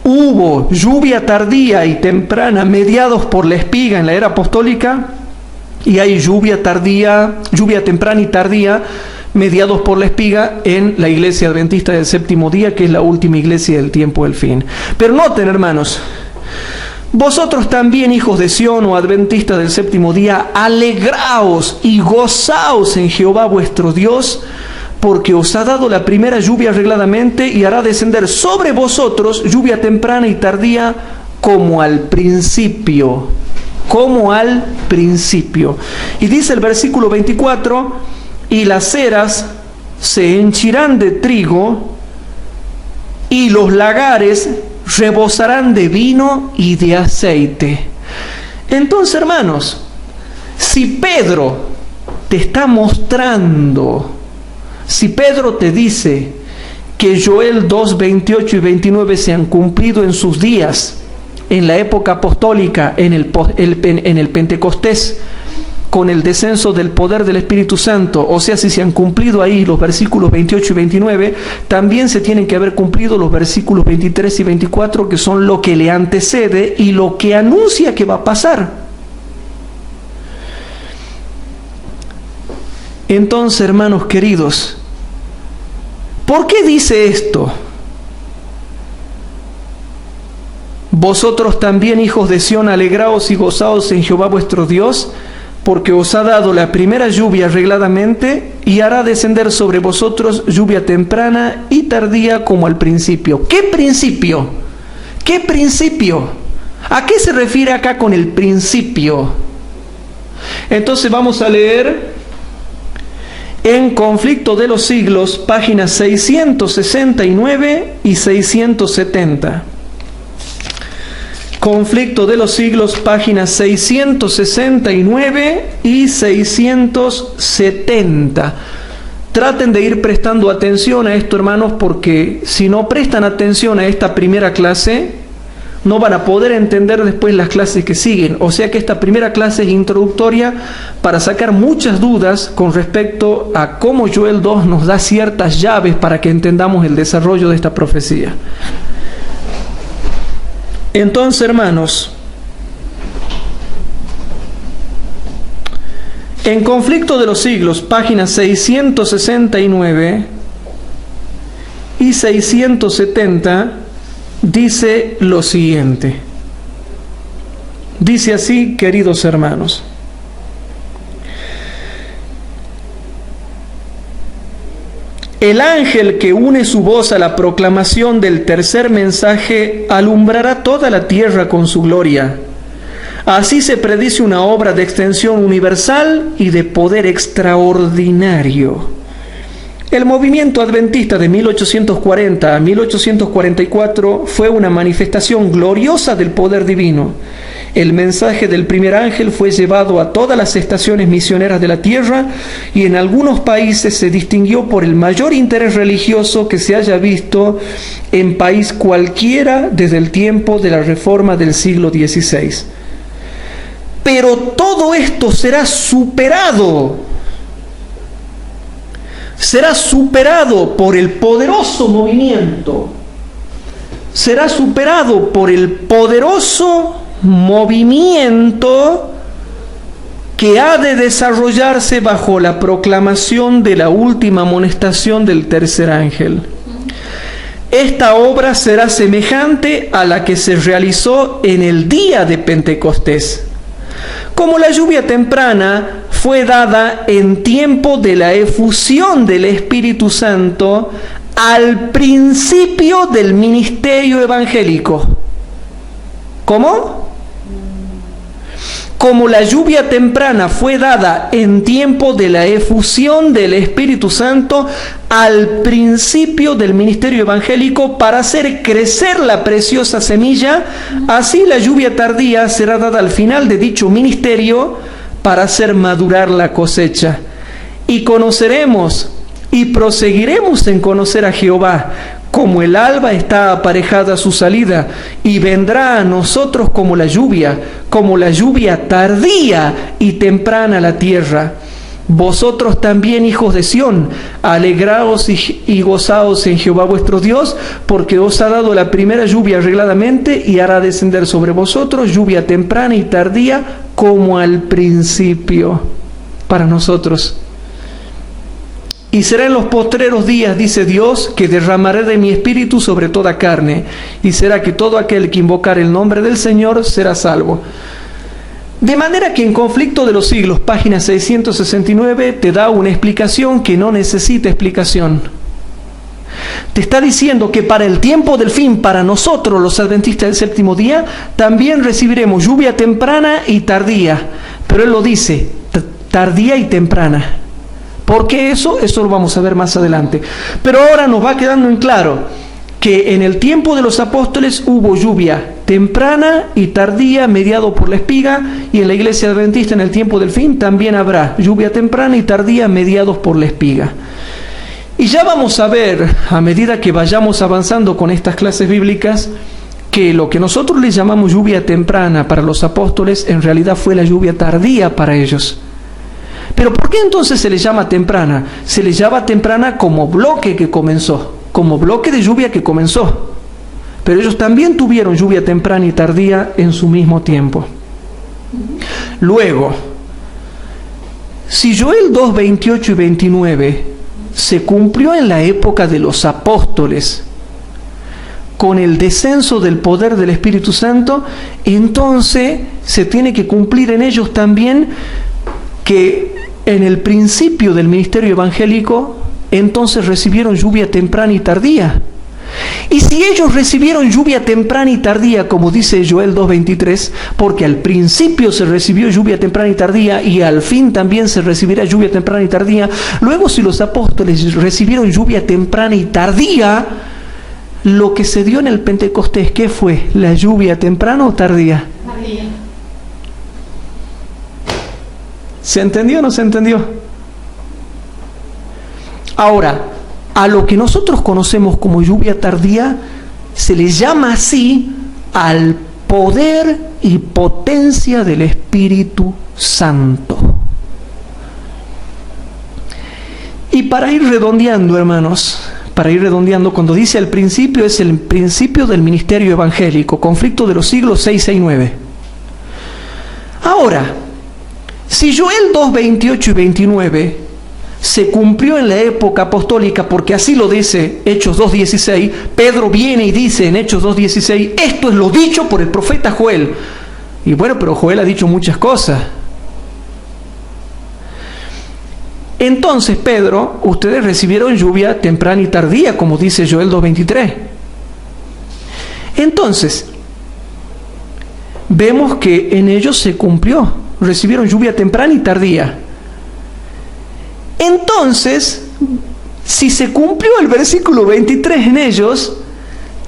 Hubo lluvia tardía y temprana mediados por la espiga en la era apostólica, y hay lluvia temprana y tardía mediados por la espiga en la iglesia adventista del séptimo día, que es la última iglesia del tiempo del fin. Pero noten, hermanos, vosotros también, hijos de Sión o adventistas del séptimo día, alegraos y gozaos en Jehová vuestro Dios, porque os ha dado la primera lluvia arregladamente y hará descender sobre vosotros lluvia temprana y tardía, como al principio. Como al principio. Y dice el versículo 24, y las eras se henchirán de trigo, y los lagares rebosarán de vino y de aceite. Entonces, hermanos, si Pedro te está mostrando, si Pedro te dice que Joel 2, 28 y 29 se han cumplido en sus días, en la época apostólica, en el Pentecostés, con el descenso del poder del Espíritu Santo, o sea, si se han cumplido ahí los versículos 28 y 29, también se tienen que haber cumplido los versículos 23 y 24, que son lo que le antecede y lo que anuncia que va a pasar. Entonces, hermanos queridos, ¿por qué dice esto? Vosotros también, hijos de Sión, alegraos y gozaos en Jehová vuestro Dios, porque os ha dado la primera lluvia arregladamente y hará descender sobre vosotros lluvia temprana y tardía, como al principio. ¿Qué principio? ¿Qué principio? ¿A qué se refiere acá con el principio? Entonces vamos a leer en Conflicto de los Siglos, páginas 669 y 670. Conflicto de los Siglos, páginas 669 y 670. Traten de ir prestando atención a esto, hermanos, porque si no prestan atención a esta primera clase, no van a poder entender después las clases que siguen. O sea que esta primera clase es introductoria para sacar muchas dudas con respecto a cómo Joel 2 nos da ciertas llaves para que entendamos el desarrollo de esta profecía. Entonces, hermanos, en Conflicto de los Siglos, páginas 669 y 670, dice lo siguiente. Dice así, queridos hermanos: el ángel que une su voz a la proclamación del tercer mensaje alumbrará toda la tierra con su gloria. Así se predice una obra de extensión universal y de poder extraordinario. El movimiento adventista de 1840 a 1844 fue una manifestación gloriosa del poder divino. El mensaje del primer ángel fue llevado a todas las estaciones misioneras de la tierra y en algunos países se distinguió por el mayor interés religioso que se haya visto en país cualquiera desde el tiempo de la Reforma del siglo XVI. Pero todo esto será superado por el poderoso movimiento, será superado por el poderoso movimiento que ha de desarrollarse bajo la proclamación de la última amonestación del tercer ángel. Esta obra será semejante a la que se realizó en el día de Pentecostés. Como la lluvia temprana fue dada en tiempo de la efusión del Espíritu Santo al principio del ministerio evangélico. ¿Cómo? Como la lluvia temprana fue dada en tiempo de la efusión del Espíritu Santo al principio del ministerio evangélico para hacer crecer la preciosa semilla, así la lluvia tardía será dada al final de dicho ministerio para hacer madurar la cosecha. Y conoceremos y proseguiremos en conocer a Jehová, como el alba está aparejada a su salida, y vendrá a nosotros como la lluvia tardía y temprana a la tierra. Vosotros también, hijos de Sión, alegraos y gozaos en Jehová vuestro Dios, porque os ha dado la primera lluvia arregladamente, y hará descender sobre vosotros lluvia temprana y tardía, como al principio, para nosotros. Y será en los postreros días, dice Dios, que derramaré de mi espíritu sobre toda carne, y será que todo aquel que invocar el nombre del Señor será salvo. De manera que en Conflicto de los Siglos, página 669, te da una explicación que no necesita explicación. Te está diciendo que para el tiempo del fin, para nosotros los adventistas del séptimo día, también recibiremos lluvia temprana y tardía. Pero él lo dice, tardía y temprana. ¿Por qué eso? Eso lo vamos a ver más adelante. Pero ahora nos va quedando en claro que en el tiempo de los apóstoles hubo lluvia temprana y tardía mediado por la espiga, y en la iglesia adventista en el tiempo del fin también habrá lluvia temprana y tardía mediados por la espiga. Y ya vamos a ver, a medida que vayamos avanzando con estas clases bíblicas, que lo que nosotros les llamamos lluvia temprana para los apóstoles en realidad fue la lluvia tardía para ellos. Pero ¿por qué entonces se le llama temprana? Se le llama temprana como bloque que comenzó, como bloque de lluvia que comenzó. Pero ellos también tuvieron lluvia temprana y tardía en su mismo tiempo. Luego, si Joel 2, 28 y 29 se cumplió en la época de los apóstoles, con el descenso del poder del Espíritu Santo, entonces se tiene que cumplir en ellos también que en el principio del ministerio evangélico, entonces recibieron lluvia temprana y tardía. Y si ellos recibieron lluvia temprana y tardía, como dice Joel 2.23, porque al principio se recibió lluvia temprana y tardía, y al fin también se recibirá lluvia temprana y tardía, luego si los apóstoles recibieron lluvia temprana y tardía, lo que se dio en el Pentecostés, ¿qué fue? ¿La lluvia temprana o tardía? Tardía. ¿Se entendió o no se entendió? Ahora, a lo que nosotros conocemos como lluvia tardía, se le llama así al poder y potencia del Espíritu Santo. Y para ir redondeando, hermanos, cuando dice al principio, es el principio del ministerio evangélico, Conflicto de los Siglos 6, 6, 9. Ahora, si Joel 2, 28 y 29 se cumplió en la época apostólica, porque así lo dice Hechos 2.16, Pedro viene y dice en Hechos 2.16, esto es lo dicho por el profeta Joel. Y bueno, pero Joel ha dicho muchas cosas. Entonces, Pedro, ustedes recibieron lluvia temprana y tardía, como dice Joel 2.23. Entonces, vemos que en ellos se cumplió. Recibieron lluvia temprana y tardía. Entonces, si se cumplió el versículo 23 en ellos,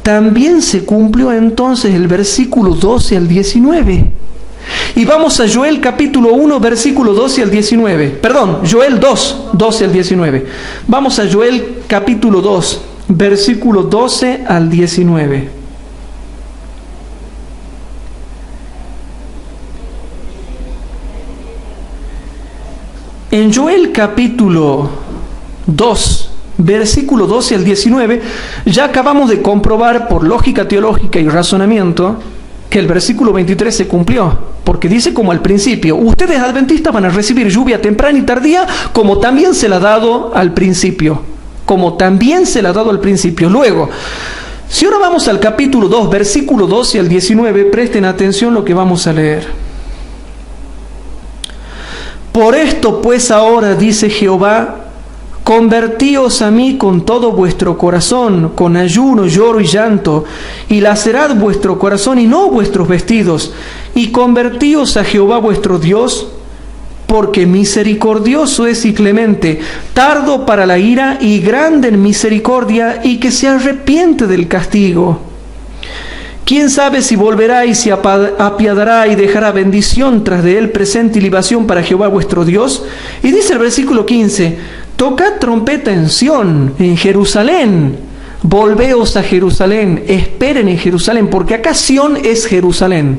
también se cumplió entonces el versículo 12 al 19. Y vamos a Joel capítulo 1, versículo 12 al 19. Perdón, Joel 2, 12 al 19. Vamos a Joel capítulo 2, versículo 12 al 19. En Joel capítulo 2, versículo 12 al 19, ya acabamos de comprobar por lógica teológica y razonamiento que el versículo 23 se cumplió, porque dice como al principio: ustedes adventistas van a recibir lluvia temprana y tardía, como también se la ha dado al principio. Como también se la ha dado al principio. Luego, si ahora vamos al capítulo 2, versículo 12 al 19, presten atención lo que vamos a leer. Por esto pues ahora, dice Jehová, convertíos a mí con todo vuestro corazón, con ayuno, lloro y llanto, y lacerad vuestro corazón y no vuestros vestidos, y convertíos a Jehová vuestro Dios, porque misericordioso es y clemente, tardo para la ira y grande en misericordia, y que se arrepiente del castigo. ¿Quién sabe si volverá y se apiadará y dejará bendición tras de él presente y libación para Jehová vuestro Dios? Y dice el versículo 15: tocad trompeta en Sión, en Jerusalén, volveos a Jerusalén, esperen en Jerusalén, porque acá Sión es Jerusalén.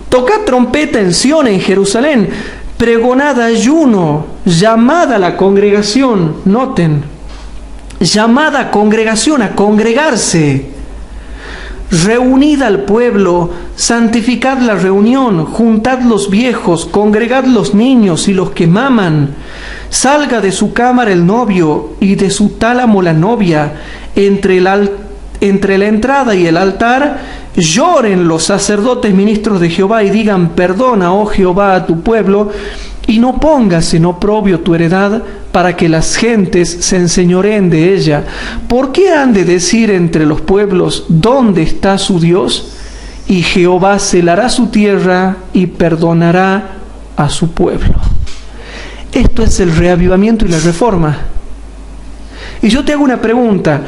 Tocad trompeta en Sión, en Jerusalén, pregonad ayuno, llamad a la congregación, noten, llamad a congregación, a congregarse. Reunid al pueblo, santificad la reunión, juntad los viejos, congregad los niños y los que maman. Salga de su cámara el novio y de su tálamo la novia. Entre la entrada y el altar lloren los sacerdotes ministros de Jehová y digan: perdona, oh Jehová, a tu pueblo, y no pongas en oprobio tu heredad, para que las gentes se enseñoreen de ella. ¿Por qué han de decir entre los pueblos: ¿dónde está su Dios? Y Jehová celará su tierra y perdonará a su pueblo. Esto es el reavivamiento y la reforma. Y yo te hago una pregunta: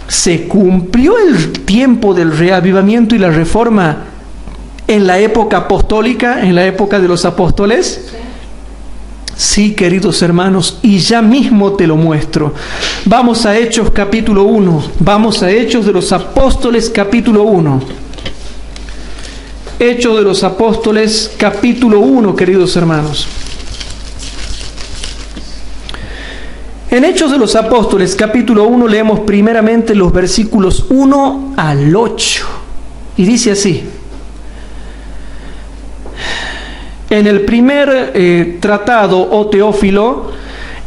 ¿se cumplió el tiempo del reavivamiento y la reforma en la época apostólica, en la época de los apóstoles? Sí, queridos hermanos, y ya mismo te lo muestro. Vamos a Hechos capítulo 1. Vamos a Hechos de los Apóstoles capítulo 1. Hechos de los Apóstoles capítulo 1, queridos hermanos. En Hechos de los Apóstoles capítulo 1 leemos primeramente los versículos 1 al 8. Y dice así: en el primer tratado, oh Teófilo,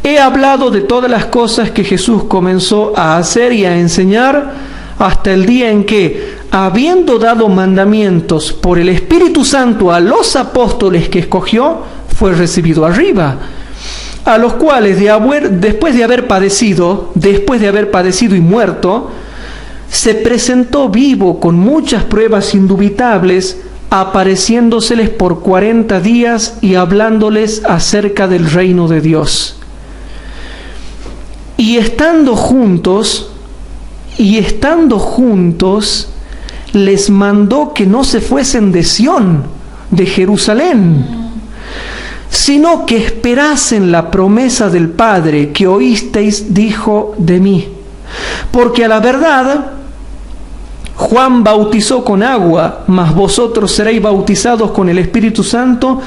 he hablado de todas las cosas que Jesús comenzó a hacer y a enseñar hasta el día en que, habiendo dado mandamientos por el Espíritu Santo a los apóstoles que escogió, fue recibido arriba, a los cuales después de haber padecido y muerto, se presentó vivo con muchas pruebas indubitables, apareciéndoseles por 40 días y hablándoles acerca del reino de Dios. Y estando juntos, les mandó que no se fuesen de Sión, de Jerusalén, sino que esperasen la promesa del Padre que oísteis dijo de mí. Porque a la verdad, Juan bautizó con agua, mas vosotros seréis bautizados con el Espíritu Santo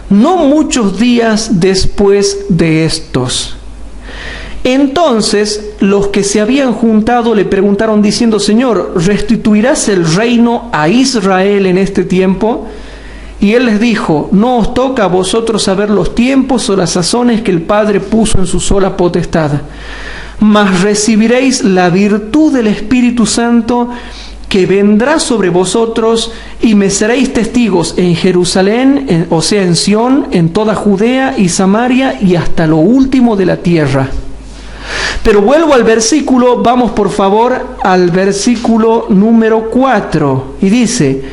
no muchos días después de estos. Entonces los que se habían juntado le preguntaron diciendo: Señor, ¿restituirás el reino a Israel en este tiempo? Y él les dijo: no os toca a vosotros saber los tiempos o las sazones que el Padre puso en su sola potestad, mas recibiréis la virtud del Espíritu Santo, que vendrá sobre vosotros, y me seréis testigos en Jerusalén, o sea, en Sión, en toda Judea y Samaria y hasta lo último de la tierra. Pero vuelvo al versículo, vamos por favor al versículo número 4, y dice: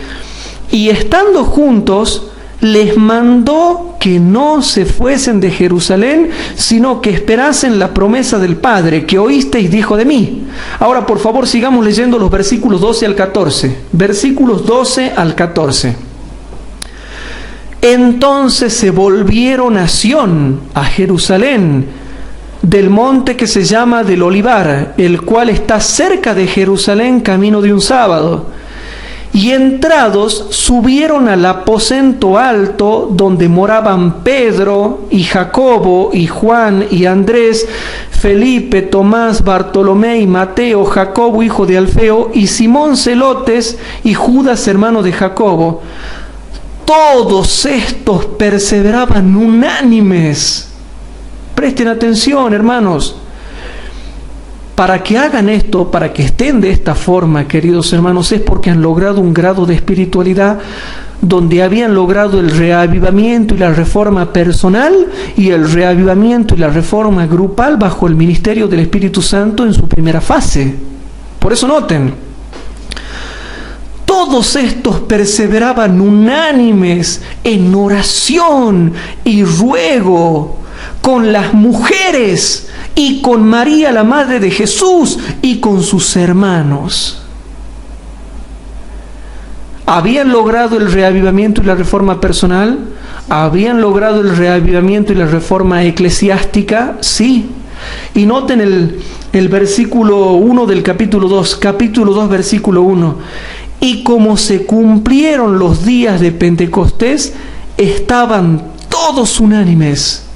y estando juntos, les mandó que no se fuesen de Jerusalén, sino que esperasen la promesa del Padre, que oísteis dijo de mí. Ahora, por favor, sigamos leyendo los versículos 12 al 14. Versículos 12 al 14. Entonces se volvieron a Sión, a Jerusalén, del monte que se llama del Olivar, el cual está cerca de Jerusalén, camino de un sábado. Y entrados subieron al aposento alto donde moraban Pedro y Jacobo y Juan y Andrés, Felipe, Tomás, Bartolomé y Mateo, Jacobo hijo de Alfeo y Simón Celotes y Judas hermano de Jacobo. Todos estos perseveraban unánimes. Presten atención, hermanos. Para que hagan esto, para que estén de esta forma, queridos hermanos, es porque han logrado un grado de espiritualidad donde habían logrado el reavivamiento y la reforma personal y el reavivamiento y la reforma grupal bajo el ministerio del Espíritu Santo en su primera fase. Por eso noten, todos estos perseveraban unánimes en oración y ruego con las mujeres y con María, la madre de Jesús, y con sus hermanos. ¿Habían logrado el reavivamiento y la reforma personal? ¿Habían logrado el reavivamiento y la reforma eclesiástica? Sí. Y noten el versículo 1 del capítulo 2, versículo 1. Y como se cumplieron los días de Pentecostés, estaban todos unánimes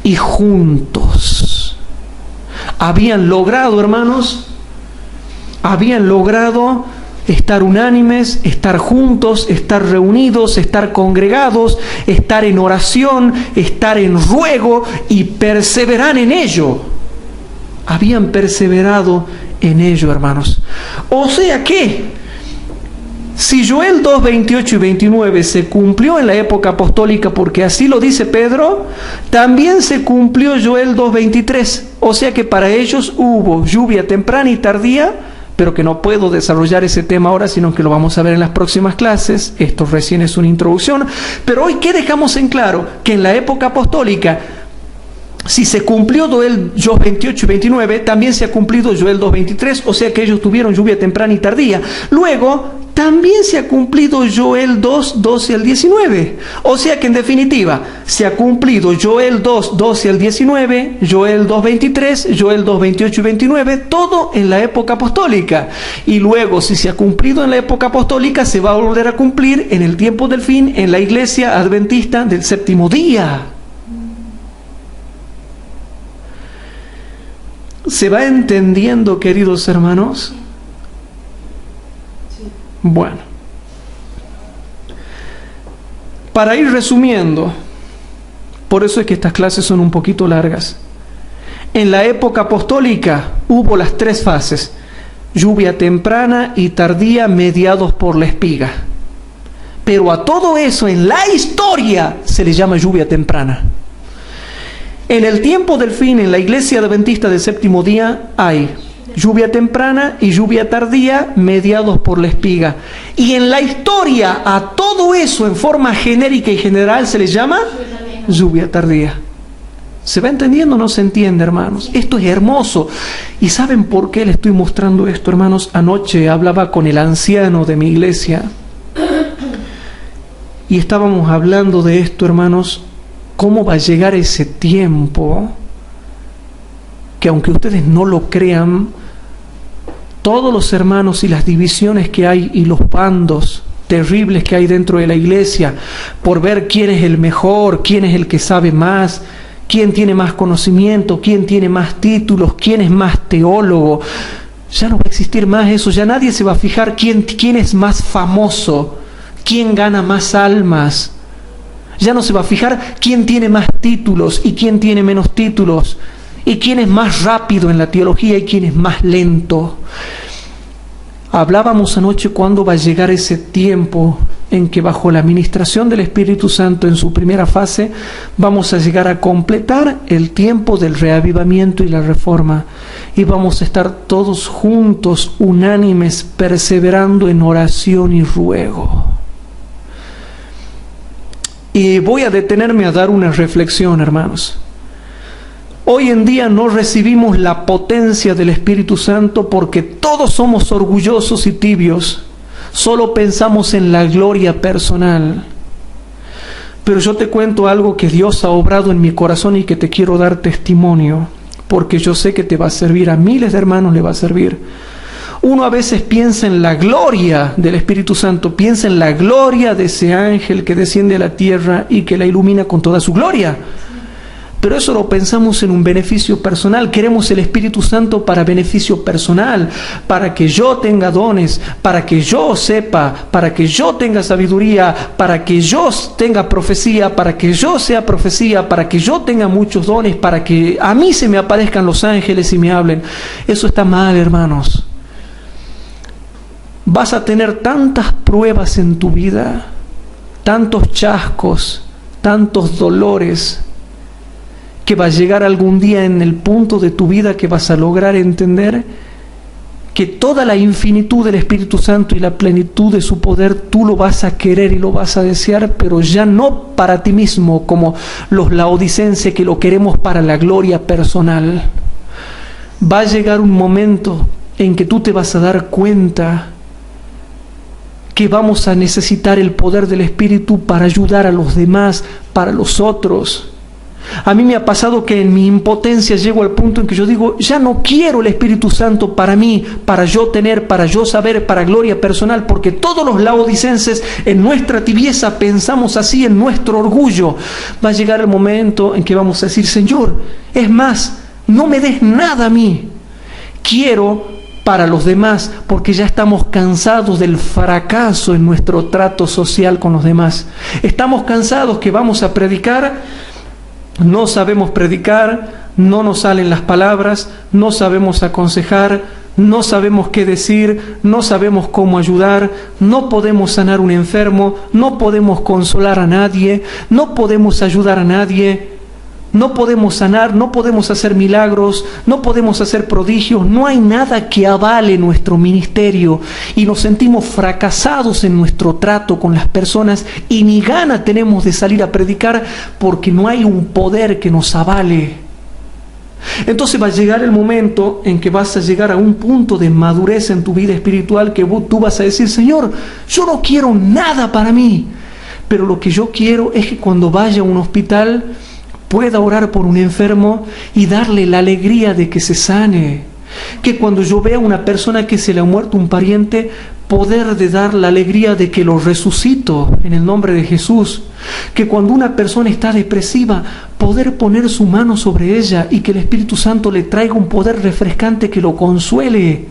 y juntos. Habían logrado, hermanos, estar unánimes, estar juntos, estar reunidos, estar congregados, estar en oración, estar en ruego y perseverar en ello. Habían perseverado en ello, hermanos. O sea que, si Joel 2, 28 y 29 se cumplió en la época apostólica, porque así lo dice Pedro, también se cumplió Joel 2, 23. O sea que para ellos hubo lluvia temprana y tardía, pero que no puedo desarrollar ese tema ahora, sino que lo vamos a ver en las próximas clases. Esto recién es una introducción. Pero hoy, ¿qué dejamos en claro? Que en la época apostólica, si se cumplió Joel 2, 28 y 29, también se ha cumplido Joel 2, 23, o sea que ellos tuvieron lluvia temprana y tardía. Luego, también se ha cumplido Joel 2, 12 al 19. O sea que en definitiva, se ha cumplido Joel 2, 12 al 19, Joel 2, 23, Joel 2, 28 y 29, todo en la época apostólica. Y luego, si se ha cumplido en la época apostólica, se va a volver a cumplir en el tiempo del fin, en la iglesia adventista del séptimo día. ¿Se va entendiendo, queridos hermanos? Bueno, para ir resumiendo, por eso es que estas clases son un poquito largas. En la época apostólica hubo las tres fases: lluvia temprana y tardía mediados por la espiga. Pero a todo eso en la historia se le llama lluvia temprana. En el tiempo del fin, en la iglesia adventista del séptimo día, hay lluvia temprana y lluvia tardía mediados por la espiga. Y en la historia, a todo eso en forma genérica y general se le llama lluvia tardía. ¿Se va entendiendo o no se entiende, hermanos? Esto es hermoso. ¿Y saben por qué les estoy mostrando esto, hermanos? Anoche hablaba con el anciano de mi iglesia y estábamos hablando de esto, hermanos. ¿Cómo va a llegar ese tiempo que, aunque ustedes no lo crean, todos los hermanos y las divisiones que hay y los bandos terribles que hay dentro de la iglesia por ver quién es el mejor, quién es el que sabe más, quién tiene más conocimiento, quién tiene más títulos, quién es más teólogo, ya no va a existir más eso? Ya nadie se va a fijar quién es más famoso, quién gana más almas. Ya no se va a fijar quién tiene más títulos y quién tiene menos títulos, y quién es más rápido en la teología y quién es más lento. Hablábamos anoche cuándo va a llegar ese tiempo en que, bajo la administración del Espíritu Santo en su primera fase, vamos a llegar a completar el tiempo del reavivamiento y la reforma, y vamos a estar todos juntos, unánimes, perseverando en oración y ruego. Y voy a detenerme a dar una reflexión, hermanos. Hoy en día no recibimos la potencia del Espíritu Santo porque todos somos orgullosos y tibios. Solo pensamos en la gloria personal. Pero yo te cuento algo que Dios ha obrado en mi corazón y que te quiero dar testimonio, porque yo sé que te va a servir, a miles de hermanos le va a servir. Uno a veces piensa en la gloria del Espíritu Santo, piensa en la gloria de ese ángel que desciende a la tierra y que la ilumina con toda su gloria. Pero eso lo pensamos en un beneficio personal. Queremos el Espíritu Santo para beneficio personal, para que yo tenga dones, para que yo sepa, para que yo tenga sabiduría, para que yo tenga profecía, para que yo sea profecía, para que yo tenga muchos dones, para que a mí se me aparezcan los ángeles y me hablen. Eso está mal, hermanos. Vas a tener tantas pruebas en tu vida, tantos chascos, tantos dolores, que va a llegar algún día en el punto de tu vida que vas a lograr entender que toda la infinitud del Espíritu Santo y la plenitud de su poder tú lo vas a querer y lo vas a desear, pero ya no para ti mismo como los laodicenses que lo queremos para la gloria personal. Va a llegar un momento en que tú te vas a dar cuenta que vamos a necesitar el poder del Espíritu para ayudar a los demás, para los otros. A mí me ha pasado que en mi impotencia llego al punto en que yo digo, ya no quiero el Espíritu Santo para mí, para yo tener, para yo saber, para gloria personal, porque todos los laodicenses en nuestra tibieza pensamos así, en nuestro orgullo. Va a llegar el momento en que vamos a decir, Señor, es más, no me des nada a mí, quiero para los demás, porque ya estamos cansados del fracaso en nuestro trato social con los demás. Estamos cansados que vamos a predicar, no sabemos predicar, no nos salen las palabras, no sabemos aconsejar, no sabemos qué decir, no sabemos cómo ayudar, no podemos sanar un enfermo, no podemos consolar a nadie, no podemos ayudar a nadie, no podemos sanar, no podemos hacer milagros, no podemos hacer prodigios, no hay nada que avale nuestro ministerio y nos sentimos fracasados en nuestro trato con las personas y ni gana tenemos de salir a predicar porque no hay un poder que nos avale. Entonces va a llegar el momento en que vas a llegar a un punto de madurez en tu vida espiritual que tú vas a decir, Señor, yo no quiero nada para mí, pero lo que yo quiero es que cuando vaya a un hospital pueda orar por un enfermo y darle la alegría de que se sane. Que cuando yo vea a una persona que se le ha muerto un pariente, poder de dar la alegría de que lo resucito en el nombre de Jesús. Que cuando una persona está depresiva, poder poner su mano sobre ella y que el Espíritu Santo le traiga un poder refrescante que lo consuele.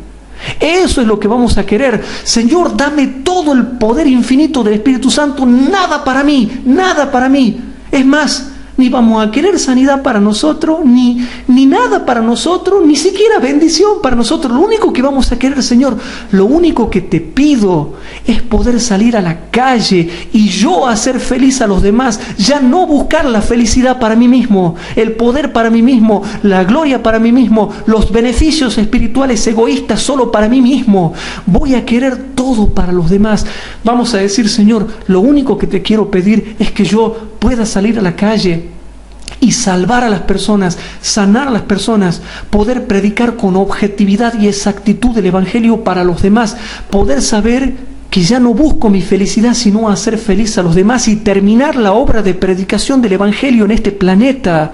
Eso es lo que vamos a querer. Señor, dame todo el poder infinito del Espíritu Santo, nada para mí, nada para mí. Es más, ni vamos a querer sanidad para nosotros, ni nada para nosotros, ni siquiera bendición para nosotros. Lo único que vamos a querer, Señor, lo único que te pido es poder salir a la calle y yo hacer feliz a los demás. Ya no buscar la felicidad para mí mismo, el poder para mí mismo, la gloria para mí mismo, los beneficios espirituales egoístas solo para mí mismo. Voy a querer todo para los demás. Vamos a decir, Señor, lo único que te quiero pedir es que yo pueda salir a la calle y salvar a las personas, sanar a las personas, poder predicar con objetividad y exactitud el Evangelio para los demás, poder saber que ya no busco mi felicidad sino hacer feliz a los demás y terminar la obra de predicación del Evangelio en este planeta.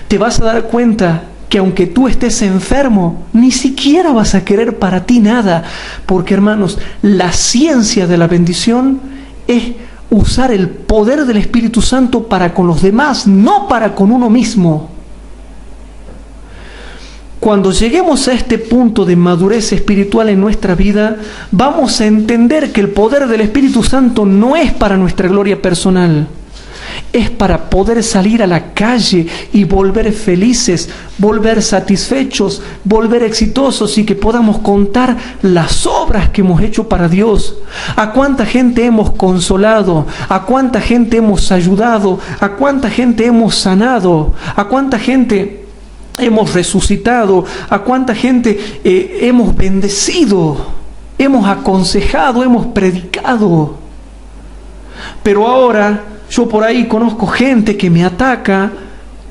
Te vas a dar cuenta que aunque tú estés enfermo, ni siquiera vas a querer para ti nada, porque hermanos, la ciencia de la bendición es usar el poder del Espíritu Santo para con los demás, no para con uno mismo. Cuando lleguemos a este punto de madurez espiritual en nuestra vida, vamos a entender que el poder del Espíritu Santo no es para nuestra gloria personal, es para poder salir a la calle y volver felices, volver satisfechos, volver exitosos y que podamos contar las obras que hemos hecho para Dios. A cuánta gente hemos consolado, a cuánta gente hemos ayudado, a cuánta gente hemos sanado, a cuánta gente hemos resucitado, a cuánta gente hemos bendecido, hemos aconsejado, hemos predicado. Pero ahora yo por ahí conozco gente que me ataca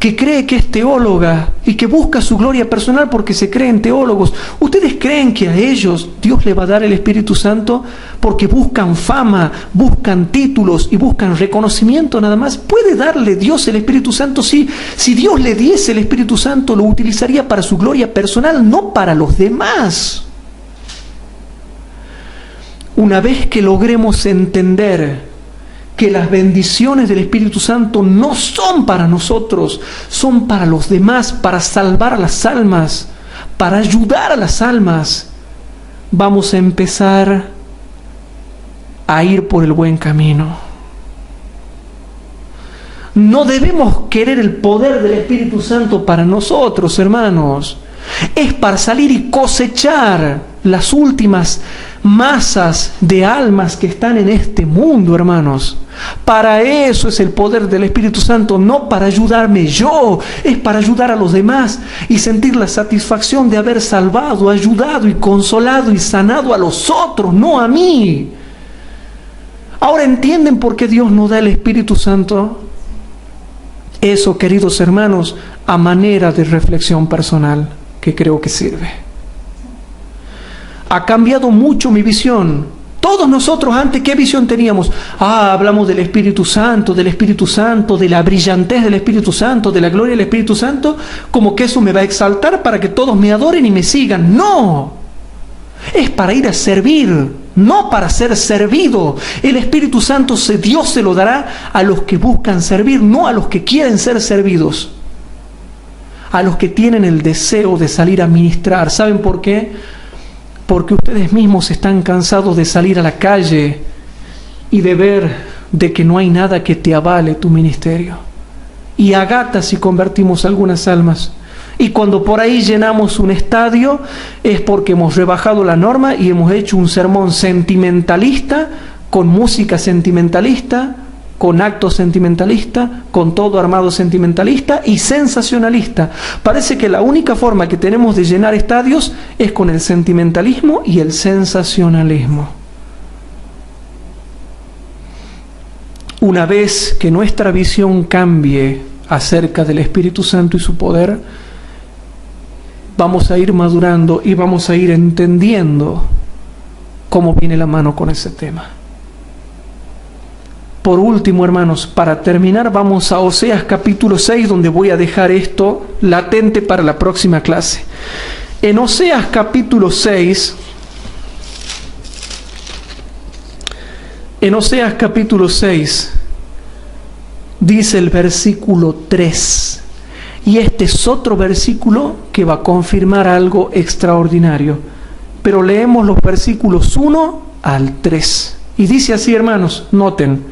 que cree que es teóloga y que busca su gloria personal porque se creen teólogos, ¿ustedes creen que a ellos Dios le va a dar el Espíritu Santo porque buscan fama, buscan títulos y buscan reconocimiento nada más? ¿Puede darle Dios el Espíritu Santo? Sí. Si Dios le diese el Espíritu Santo, lo utilizaría para su gloria personal, no para los demás. Una vez que logremos entender que las bendiciones del Espíritu Santo no son para nosotros, son para los demás, para salvar a las almas, para ayudar a las almas, vamos a empezar a ir por el buen camino. No debemos querer el poder del Espíritu Santo para nosotros, hermanos. Es para salir y cosechar las últimas masas de almas que están en este mundo, hermanos. Para eso es el poder del Espíritu Santo, no para ayudarme yo, es para ayudar a los demás y sentir la satisfacción de haber salvado, ayudado y consolado y sanado a los otros, no a mí. Ahora, ¿entienden por qué Dios nos da el Espíritu Santo? Eso, queridos hermanos, a manera de reflexión personal, que creo que sirve. Ha cambiado mucho mi visión. Todos nosotros antes, ¿qué visión teníamos? Hablamos del Espíritu Santo, de la brillantez del Espíritu Santo, de la gloria del Espíritu Santo, como que eso me va a exaltar para que todos me adoren y me sigan. ¡No! Es para ir a servir, no para ser servido. El Espíritu Santo Dios se lo dará a los que buscan servir, no a los que quieren ser servidos. A los que tienen el deseo de salir a ministrar. ¿Saben por qué? Porque ustedes mismos están cansados de salir a la calle y de ver de que no hay nada que te avale tu ministerio. Y a gatas si convertimos algunas almas. Y cuando por ahí llenamos un estadio es porque hemos rebajado la norma y hemos hecho un sermón sentimentalista, con música sentimentalista, con actos sentimentalistas, con todo armado sentimentalista y sensacionalista. Parece que la única forma que tenemos de llenar estadios es con el sentimentalismo y el sensacionalismo. Una vez que nuestra visión cambie acerca del Espíritu Santo y su poder, vamos a ir madurando y vamos a ir entendiendo cómo viene la mano con ese tema. Por último, hermanos, para terminar, vamos a Oseas capítulo 6, donde voy a dejar esto latente para la próxima clase. En Oseas capítulo 6, dice el versículo 3, y este es otro versículo que va a confirmar algo extraordinario. Pero leemos los versículos 1 al 3. Y dice así, hermanos, noten: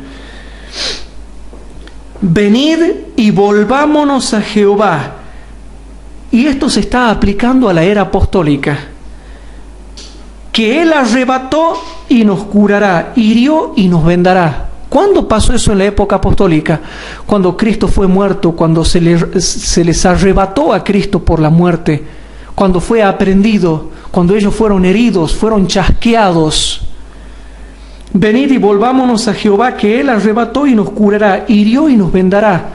venid y volvámonos a Jehová. Y esto se está aplicando a la era apostólica. Que Él arrebató y nos curará, hirió y nos vendará. ¿Cuándo pasó eso en la época apostólica? Cuando Cristo fue muerto, cuando se les arrebató a Cristo por la muerte, cuando fue aprehendido, cuando ellos fueron heridos, fueron chasqueados. Venid y volvámonos a Jehová, que Él arrebató y nos curará, hirió y nos vendará.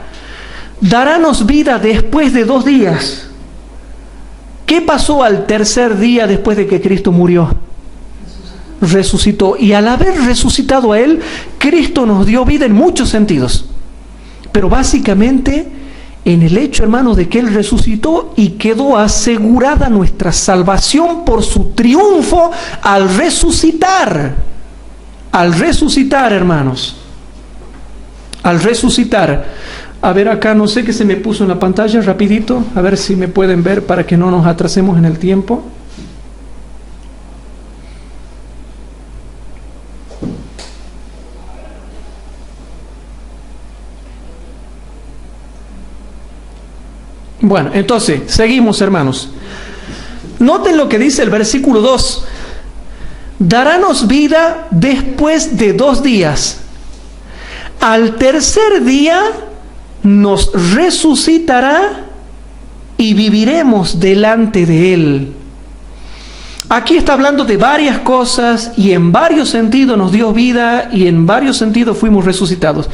Darános vida después de 2 días. ¿Qué pasó al tercer día después de que Cristo murió? Resucitó. Y al haber resucitado a Él, Cristo nos dio vida en muchos sentidos. Pero básicamente en el hecho, hermanos, de que Él resucitó y quedó asegurada nuestra salvación por su triunfo al resucitar. Al resucitar, hermanos. Al resucitar. A ver, acá no sé qué se me puso en la pantalla, rapidito. A ver si me pueden ver para que no nos atrasemos en el tiempo. Bueno, entonces, seguimos, hermanos. Noten lo que dice el versículo 2. Darános vida después de 2 días. Al tercer día nos resucitará y viviremos delante de Él. Aquí está hablando de varias cosas y en varios sentidos nos dio vida y en varios sentidos fuimos resucitados.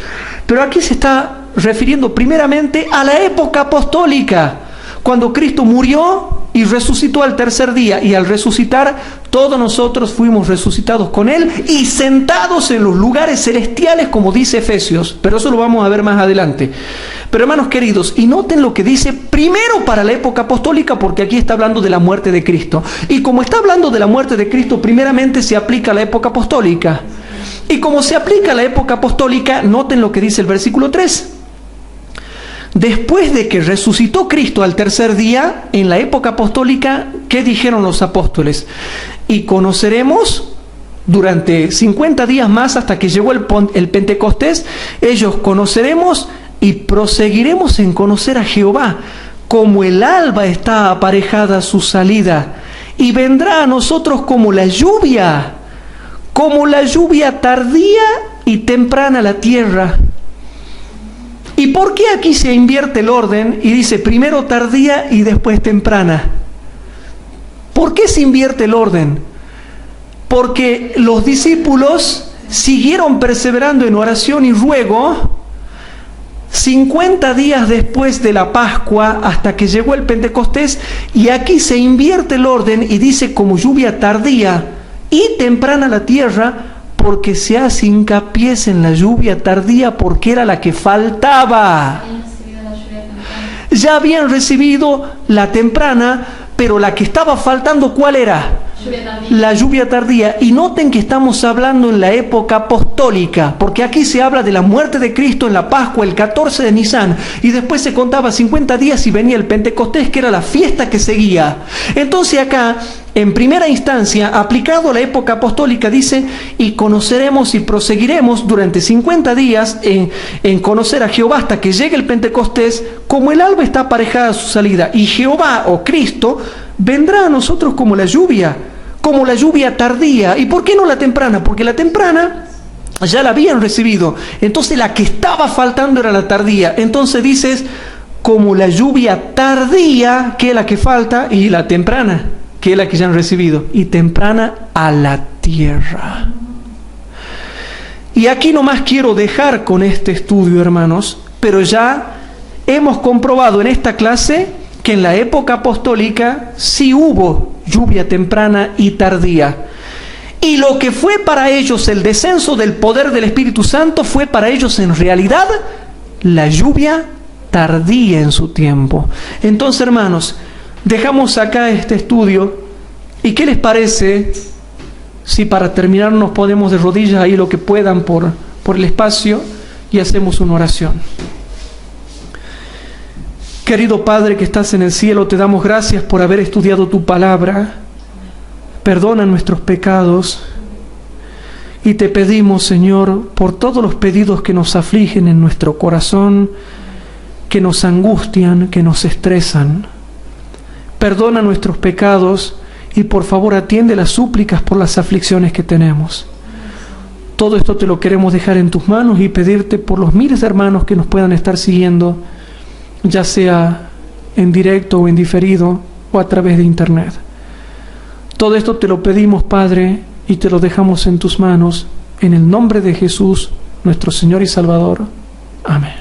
Pero aquí se está refiriendo primeramente a la época apostólica, cuando Cristo murió y resucitó al tercer día, y al resucitar todos nosotros fuimos resucitados con Él y sentados en los lugares celestiales, como dice Efesios, pero eso lo vamos a ver más adelante. Pero hermanos queridos, y noten lo que dice primero para la época apostólica, porque aquí está hablando de la muerte de Cristo, y como está hablando de la muerte de Cristo, primeramente se aplica a la época apostólica, y como se aplica a la época apostólica, noten lo que dice el versículo 3. Después de que resucitó Cristo al tercer día, en la época apostólica, ¿qué dijeron los apóstoles? Y conoceremos durante 50 días más hasta que llegó el Pentecostés, ellos conoceremos y proseguiremos en conocer a Jehová, como el alba está aparejada a su salida, y vendrá a nosotros como la lluvia tardía y temprana a la tierra. ¿Y por qué aquí se invierte el orden y dice primero tardía y después temprana? ¿Por qué se invierte el orden? Porque los discípulos siguieron perseverando en oración y ruego 50 días después de la Pascua hasta que llegó el Pentecostés, y aquí se invierte el orden y dice como lluvia tardía y temprana a la tierra, porque se hace hincapié en la lluvia tardía porque era la que faltaba. Ya habían recibido la temprana, pero la que estaba faltando, ¿cuál era? La lluvia tardía. Y noten que estamos hablando en la época apostólica, porque aquí se habla de la muerte de Cristo en la Pascua, el 14 de Nisan, y después se contaba 50 días y venía el Pentecostés, que era la fiesta que seguía. Entonces acá, en primera instancia, aplicado a la época apostólica, dice, y conoceremos y proseguiremos durante 50 días en conocer a Jehová hasta que llegue el Pentecostés, como el alba está aparejada a su salida, y Jehová o Cristo vendrá a nosotros como la lluvia tardía. ¿Y por qué no la temprana? Porque la temprana ya la habían recibido, entonces la que estaba faltando era la tardía. Entonces dices, como la lluvia tardía, que es la que falta, y la temprana, que es la que ya han recibido, y temprana a la tierra. Y aquí nomás quiero dejar con este estudio, hermanos, pero ya hemos comprobado en esta clase que en la época apostólica sí hubo lluvia temprana y tardía. Y lo que fue para ellos el descenso del poder del Espíritu Santo fue para ellos en realidad la lluvia tardía en su tiempo. Entonces, hermanos, dejamos acá este estudio, y ¿qué les parece si para terminar nos ponemos de rodillas ahí lo que puedan por el espacio y hacemos una oración? Querido Padre que estás en el cielo, te damos gracias por haber estudiado tu palabra. Perdona nuestros pecados y te pedimos, Señor, por todos los pedidos que nos afligen en nuestro corazón, que nos angustian, que nos estresan. Perdona nuestros pecados y por favor atiende las súplicas por las aflicciones que tenemos. Todo esto te lo queremos dejar en tus manos y pedirte por los miles de hermanos que nos puedan estar siguiendo, ya sea en directo o en diferido o a través de internet. Todo esto te lo pedimos, Padre, y te lo dejamos en tus manos, en el nombre de Jesús, nuestro Señor y Salvador. Amén.